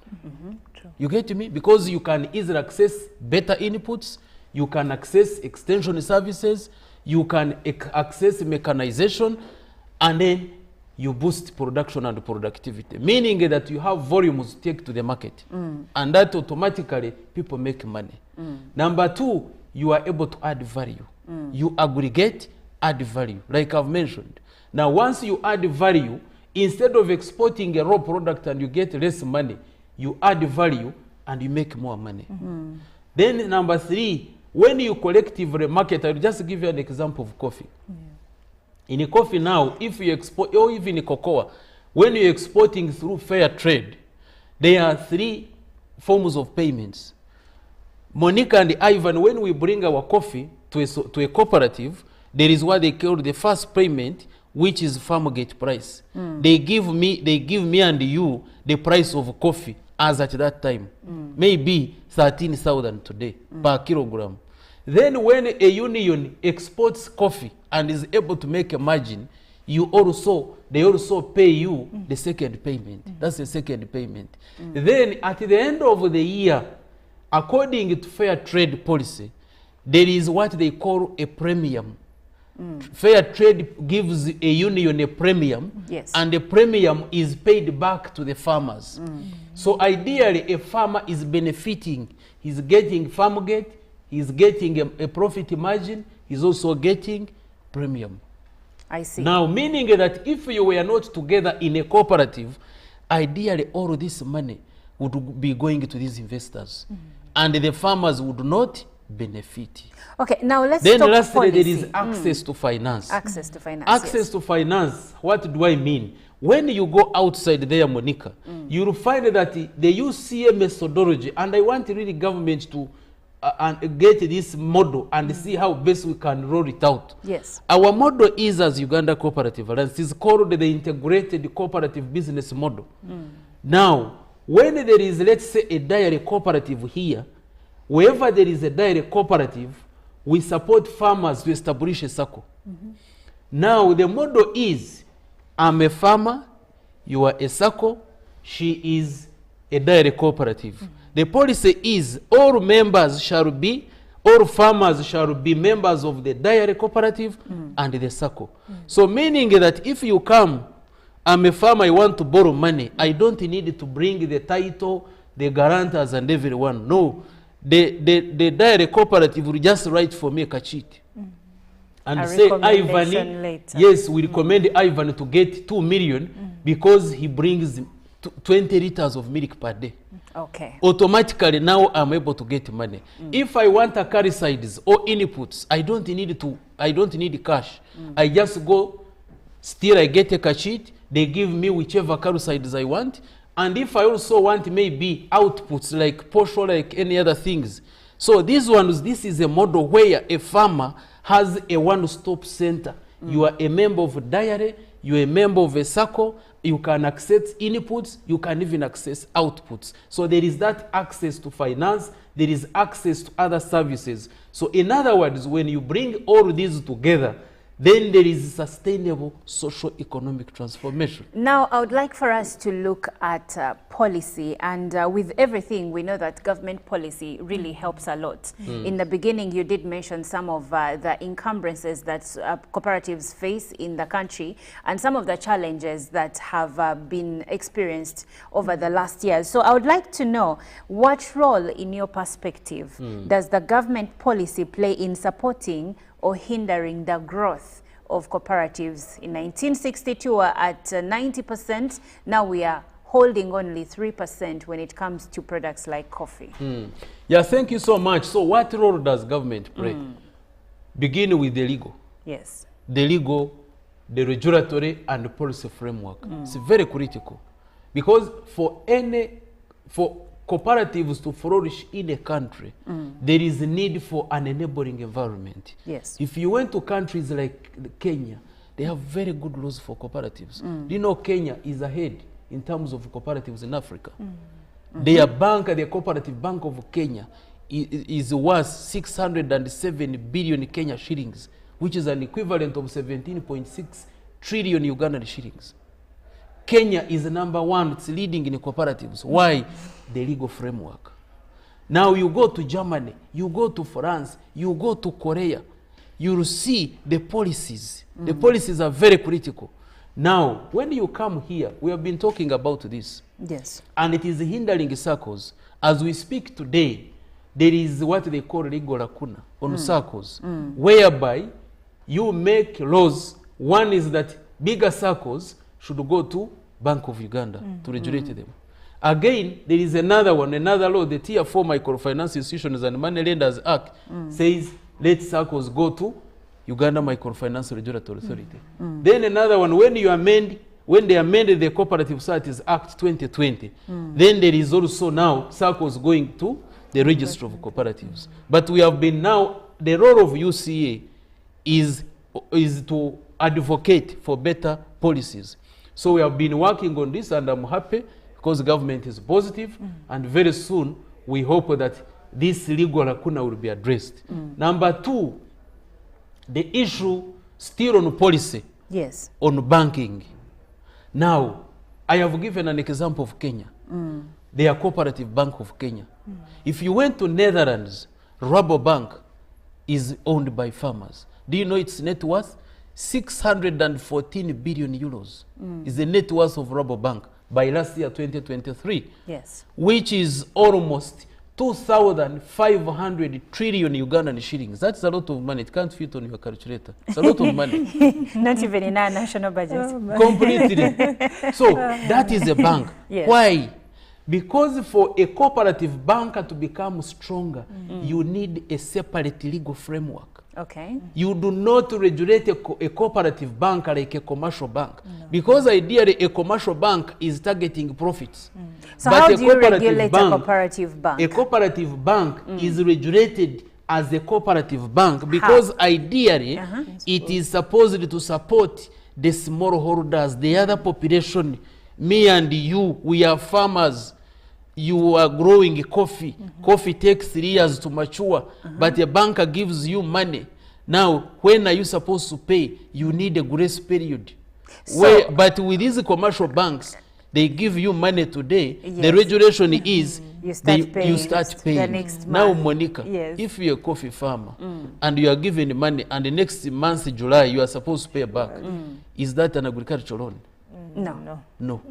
You get me? Because you can easily access better inputs, you can access extension services, you can access mechanization, and then you boost production and productivity, meaning that you have volumes to take to the market. And that automatically people make money. Number two, you are able to add value. You aggregate, add value, like I've mentioned. Now, once you add value, instead of exporting a raw product and you get less money, you add value and you make more money. Then number three, when you collectively market, I'll just give you an example of coffee. In coffee now, if you export, or even cocoa, when you're exporting through fair trade, there are three forms of payments. Monica and Ivan, when we bring our coffee to a cooperative, there is what they call the first payment, which is farm gate price. They give me and you the price of coffee as at that time. Maybe 13,000 today per kilogram. Then when a union exports coffee and is able to make a margin, they also pay you the second payment. That's the second payment. Then at the end of the year, according to fair trade policy, there is what they call a premium. Fair trade gives a union a premium, and the premium is paid back to the farmers. So ideally, a farmer is benefiting. He's getting farm gate, he's getting a profit margin, he's also getting premium. I see. Now, meaning that if you were not together in a cooperative, ideally all this money would be going to these investors, and the farmers would not benefit. Okay, now let's then talk lastly, policy. there is access to finance. Access to finance. Access to finance. What do I mean? When you go outside there, Monica, you'll find that they use CA methodology, and I want really government to get this model and see how best we can roll it out. Yes. Our model is as Uganda Cooperative Alliance. It's called the Integrated Cooperative Business Model. Now, when there is, let's say, a dairy cooperative here, wherever there is a dairy cooperative, we support farmers to establish a circle. Now, the model is, I'm a farmer, you are a circle, she is a dairy cooperative. The policy is all farmers shall be members of the dairy cooperative and the circle. So meaning that if you come, I'm a farmer, I want to borrow money, I don't need to bring the title, the guarantors and everyone. No. The dairy cooperative will just write for me a sheet and say, Ivan, yes, we recommend Ivan to get 2 million because he brings 20 liters of milk per day. Okay. Automatically now I'm able to get money. If I want acaricides or inputs, I don't need cash. I just go, still I get a sheet, they give me whichever acaricides I want. And if I also want maybe outputs like posho, like any other things. So this is a model where a farmer has a one-stop center. You are a member of a dairy, you are a member of a circle, you can access inputs, you can even access outputs. So there is that access to finance, there is access to other services. So in other words, when you bring all these together, then there is sustainable socio-economic transformation. Now, I would like for us to look at policy, and with everything, we know that government policy really helps a lot. In the beginning, you did mention some of the encumbrances that cooperatives face in the country, and some of the challenges that have been experienced over the last years. So I would like to know, what role, in your perspective, does the government policy play in supporting or hindering the growth of cooperatives? In 1962, we were at 90%. Now we are holding only 3% when it comes to products like coffee. Yeah, thank you so much. So what role does government play? Begin with the legal. Yes. The legal, the regulatory, and the policy framework. It's very critical. Because for cooperatives to flourish in a country, there is a need for an enabling environment. Yes. If you went to countries like Kenya, they have very good laws for cooperatives. Do you know Kenya is ahead in terms of cooperatives in Africa? Their bank, the Cooperative Bank of Kenya, is worth 607 billion Kenya shillings, which is an equivalent of 17.6 trillion Ugandan shillings. Kenya is the #1, it's leading in cooperatives. Why? The legal framework. Now you go to Germany, you go to France, you go to Korea, you will see the policies. The policies are very critical. Now, when you come here, we have been talking about this. Yes. And it is hindering circles. As we speak today, there is what they call legal lacuna on circles, whereby you make laws. One is that bigger circles should go to Bank of Uganda to regulate them. Again, there is another law, the Tier 4 Microfinance Institutions and Money Lenders Act says let circles go to Uganda Microfinance Regulatory Authority. Then another one, when they amended the Cooperative Societies Act 2020, then there is also now circles going to the Register of Cooperatives. But we have been now, the role of UCA is to advocate for better policies. So we have been working on this, and I'm happy because the government is positive, and very soon we hope that this legal lacuna will be addressed. Number two, the issue still on policy, yes, on banking. Now, I have given an example of Kenya. They are Cooperative Bank of Kenya. If you went to Netherlands, Rabobank is owned by farmers. Do you know its net worth? 614 billion euros is the net worth of Rabobank by last year, 2023. Yes. Which is almost 2,500 trillion Ugandan shillings. That's a lot of money. It can't fit on your calculator. It's a lot of money. Not even in our national budget. Completely. So that is a bank. Yes. Why? Because for a cooperative banker to become stronger, you need a separate legal framework. Okay. You do not regulate a cooperative bank like a commercial bank. Because ideally a commercial bank is targeting profits. So how do you regulate a cooperative bank? A cooperative bank is regulated as a cooperative bank because ideally it is supposed to support the smallholders, the other population. Me and you, we are farmers. You are growing coffee. Coffee takes 3 years to mature, but a banker gives you money. Now, when are you supposed to pay? You need a grace period. So, but with these commercial banks, they give you money today. Yes. The regulation is you start paying. The next now, month. Monica, yes, if you're a coffee farmer and you are given money and the next month, July, you are supposed to pay back, is that an agricultural loan? No.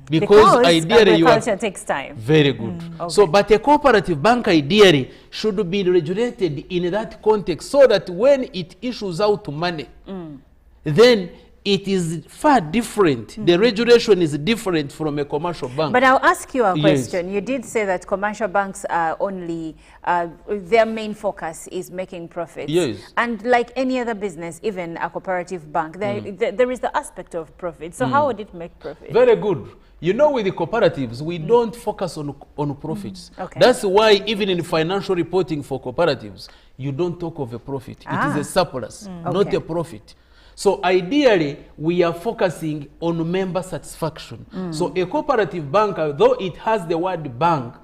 Because ideally agriculture takes time. Very good. Okay. So, but a cooperative bank ideally should be regulated in that context so that when it issues out money, then it is far different. The regulation is different from a commercial bank. But I'll ask you a question. Yes. You did say that commercial banks are only, their main focus is making profits. Yes. And like any other business, even a cooperative bank, there is the aspect of profit. So how would it make profit? Very good. You know, with the cooperatives, we don't focus on profits. Okay. That's why even in financial reporting for cooperatives, you don't talk of a profit. It is a surplus, not a profit. So ideally, we are focusing on member satisfaction. So a cooperative bank, though it has the word bank,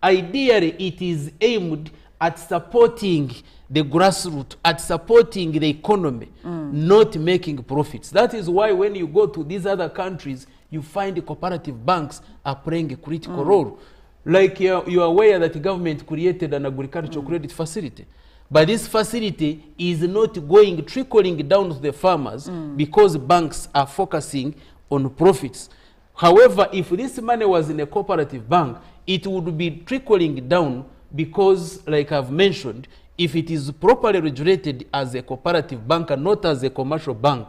ideally it is aimed at supporting the grassroots, at supporting the economy, not making profits. That is why when you go to these other countries, you find the cooperative banks are playing a critical role. Like you are aware that the government created an agricultural credit facility. But this facility is not trickling down to the farmers because banks are focusing on profits. However, if this money was in a cooperative bank, it would be trickling down because, like I've mentioned, if it is properly regulated as a cooperative bank and not as a commercial bank,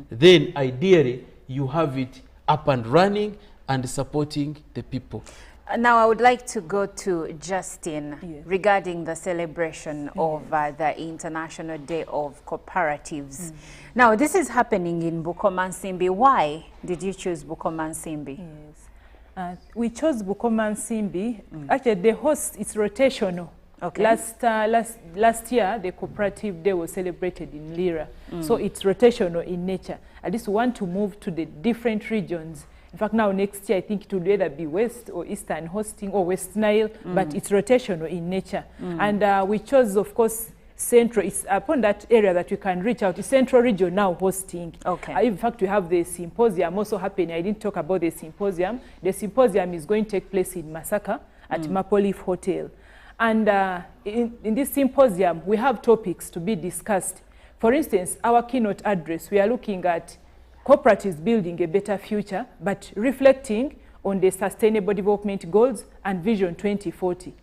then ideally you have it up and running and supporting the people. Now, I would like to go to Justin regarding the celebration of the International Day of Cooperatives. Now, this is happening in Bukomansimbi. Why did you choose Bukomansimbi? Yes. We chose Bukomansimbi. Actually, the host is rotational. Okay. Last year, the Cooperative Day was celebrated in Lira. So it's rotational in nature. I just want to move to the different regions. In fact, now next year, I think it will either be West or Eastern hosting or West Nile, but it's rotational in nature. And we chose, of course, Central. It's upon that area that we can reach out. The Central region now hosting. Okay. In fact, we have the symposium also happening. I didn't talk about the symposium. The symposium is going to take place in Masaka at Maple Leaf Hotel. And in this symposium, we have topics to be discussed. For instance, our keynote address, we are looking at cooperatives building a better future, but reflecting on the Sustainable Development Goals and Vision 2040.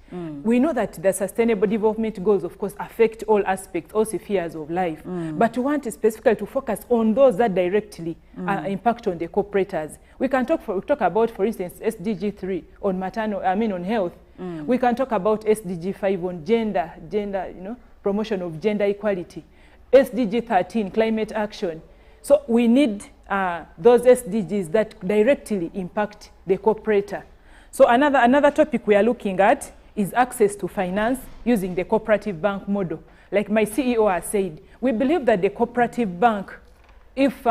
We know that the Sustainable Development Goals, of course, affect all aspects, all spheres of life, but we want specifically to focus on those that directly impact on the cooperators. We can talk about, for instance, SDG 3 on on health. We can talk about SDG 5 on gender, promotion of gender equality. SDG 13, climate action. So we need those SDGs that directly impact the cooperator. So another topic we are looking at is access to finance using the cooperative bank model. Like my CEO has said, we believe that the cooperative bank, if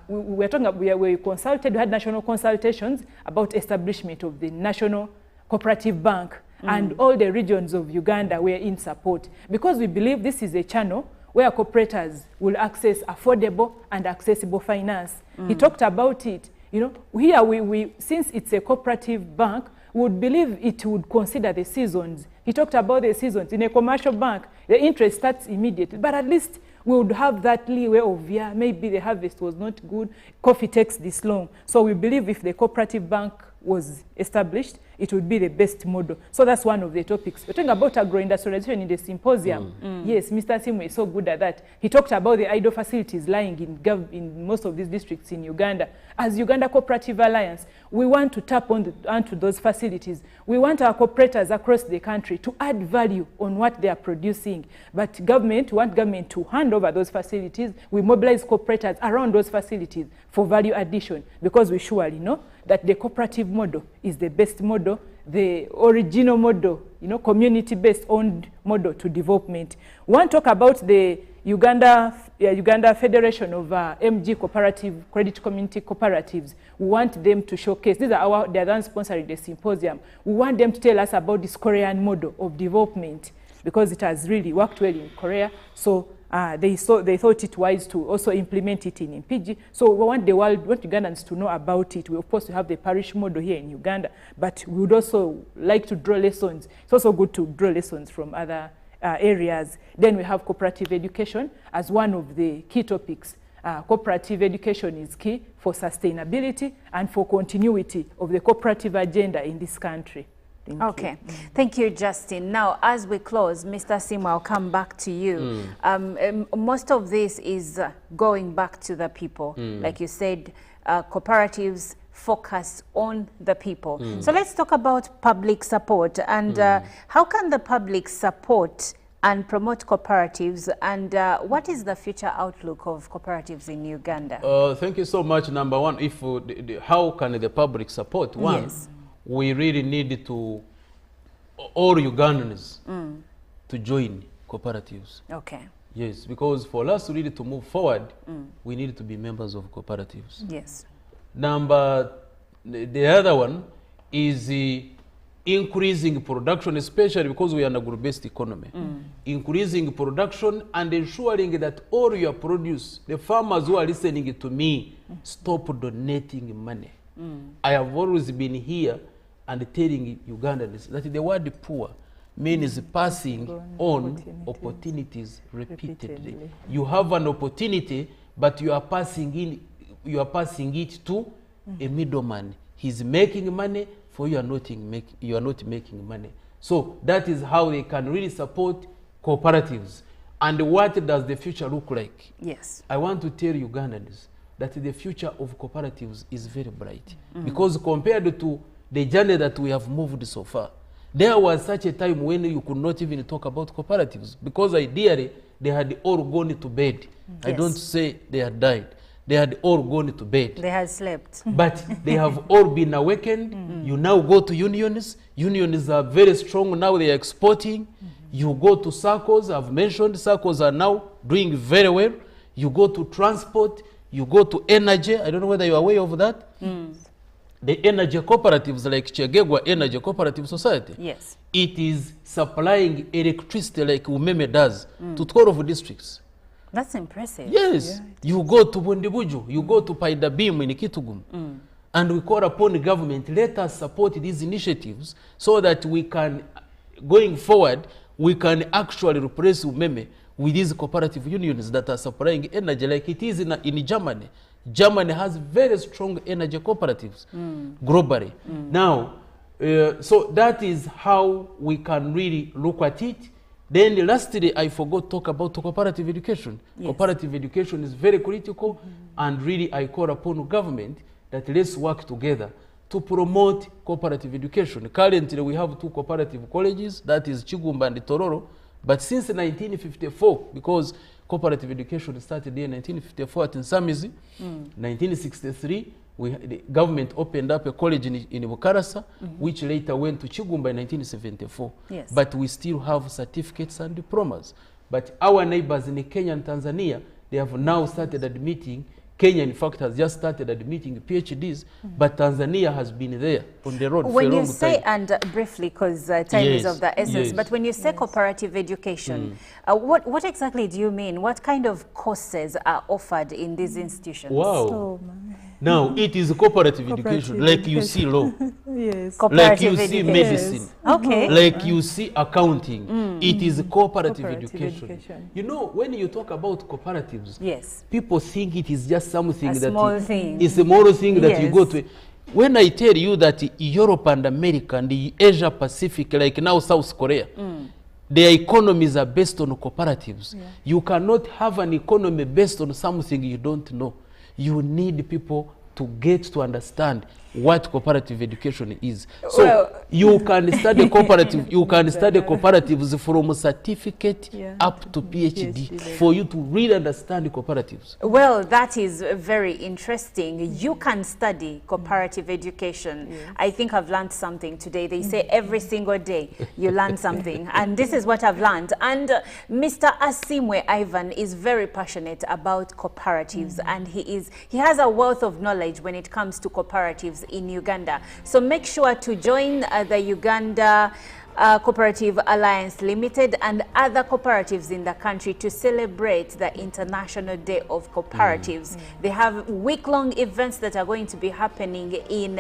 we consulted, we had national consultations about establishment of the national cooperative bank, and all the regions of Uganda were in support, because we believe this is a channel where cooperators will access affordable and accessible finance. He talked about it. Here, since it's a cooperative bank, we would believe it would consider the seasons. He talked about the seasons. In a commercial bank, the interest starts immediately, but at least we would have that leeway of, yeah, maybe the harvest was not good, coffee takes this long. So we believe if the cooperative bank was established, it would be the best model. So that's one of the topics. We're talking about agro-industrialization in the symposium. Yes, Mr. Simu is so good at that. He talked about the idle facilities lying in most of these districts in Uganda. As Uganda Cooperative Alliance, we want to tap onto those facilities. We want our cooperators across the country to add value on what they are producing. But we want government to hand over those facilities. We mobilize cooperators around those facilities for value addition, because we surely know that the cooperative model is the best model, the original model, community-based owned model to development. We want to talk about the Uganda Federation of MG Cooperative Credit Community Cooperatives. We want them to showcase, they're the ones sponsoring the symposium. We want them to tell us about this Korean model of development, because it has really worked well in Korea. So they thought it wise to also implement it in Mpigi. So we want the world, we want Ugandans to know about it. We, of course, we have the parish model here in Uganda, but we would also like to draw lessons. It's also good to draw lessons from other areas. Then we have cooperative education as one of the key topics. Cooperative education is key for sustainability and for continuity of the cooperative agenda in this country. Thank you, Justin. Now, as we close, Mr. Simu, I'll come back to you. Most of this is going back to the people. Like you said, cooperatives focus on the people. So let's talk about public support, and how can the public support and promote cooperatives, and what is the future outlook of cooperatives in Uganda? Thank you so much. Number one, how can the public support? One, we really need to, all Ugandans, to join cooperatives. Yes, because for us really to move forward, we need to be members of cooperatives. Yes. The other one is increasing production, especially because we are an agro-based economy. Increasing production and ensuring that all your produce, the farmers who are listening to me, stop donating money. I have always been here and telling Ugandans that the word poor means passing on opportunities repeatedly. You have an opportunity, but you are passing it to a middleman. He's making money for you are not making money. So that is how they can really support cooperatives. And what does the future look like? Yes. I want to tell Ugandans that the future of cooperatives is very bright, because compared to the journey that we have moved so far, there was such a time when you could not even talk about cooperatives, because ideally they had all gone to bed. I don't say they had died. They had all gone to bed. They had slept. But they have all been awakened. You now go to unions. Unions are very strong now. They are exporting. You go to circles. I've mentioned circles are now doing very well. You go to transport. You go to energy. I don't know whether you're aware of that. The energy cooperatives like Chegegwa Energy Cooperative Society. Yes. It is supplying electricity like Umeme does to 12 districts. That's impressive. Yes. Yeah. You go to Bundibuju, you go to Paidabim in Kitugum. And we call upon the government, let us support these initiatives so that we can, going forward, we can actually replace Umeme with these cooperative unions that are supplying energy like it is in Germany. Germany has very strong energy cooperatives globally. Now, so that is how we can really look at it. Then lastly, I forgot to talk about cooperative education. Yes. Cooperative education is very critical, and really I call upon government that let's work together to promote cooperative education. Currently, we have 2 cooperative colleges, that is Chigumba and Tororo, but since 1954, because cooperative education started in 1954 at Nsamizi, 1963, the government opened up a college in Bukarasa, which later went to Chigumba in 1974. Yes. But we still have certificates and diplomas. But our neighbors in Kenya and Tanzania, they have now started admitting. Kenya, in fact, has just started admitting PhDs, but Tanzania has been there on the road for a long time. When you say, and briefly, because time is of the essence, but when you say cooperative education, what exactly do you mean? What kind of courses are offered in these institutions? Wow. Now, it is cooperative education, like you see law. Yes. Like you see medicine. Yes. Okay. Like you see accounting. It is cooperative education. You know, when you talk about cooperatives, people think it is just something that it's a small thing that you go to. When I tell you that Europe and America and the Asia Pacific, like now South Korea, their economies are based on cooperatives. You cannot have an economy based on something you don't know. You need people to get to understand what cooperative education is. So you can study cooperative, you can study cooperatives from certificate up to PhD for you to really understand the cooperatives. Well, that is very interesting. You can study cooperative education. I think I've learned something today. They say every single day you learn something, and this is what I've learned. And Mr. Asimwe Ivan is very passionate about cooperatives, and he has a wealth of knowledge when it comes to cooperatives in Uganda. So make sure to join the Uganda Cooperative Alliance Limited and other cooperatives in the country to celebrate the International Day of Cooperatives. They have week-long events that are going to be happening in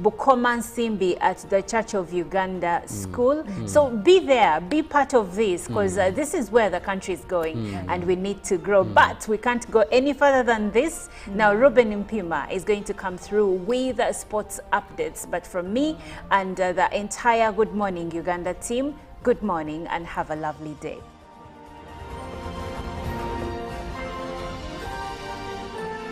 Bukoma Nsimbi at the Church of Uganda School. So be there, be part of this, because this is where the country is going and we need to grow. But we can't go any further than this. Now Ruben Mpima is going to come through with sports updates. But from me and the entire Good Morning Uganda team, good morning and have a lovely day.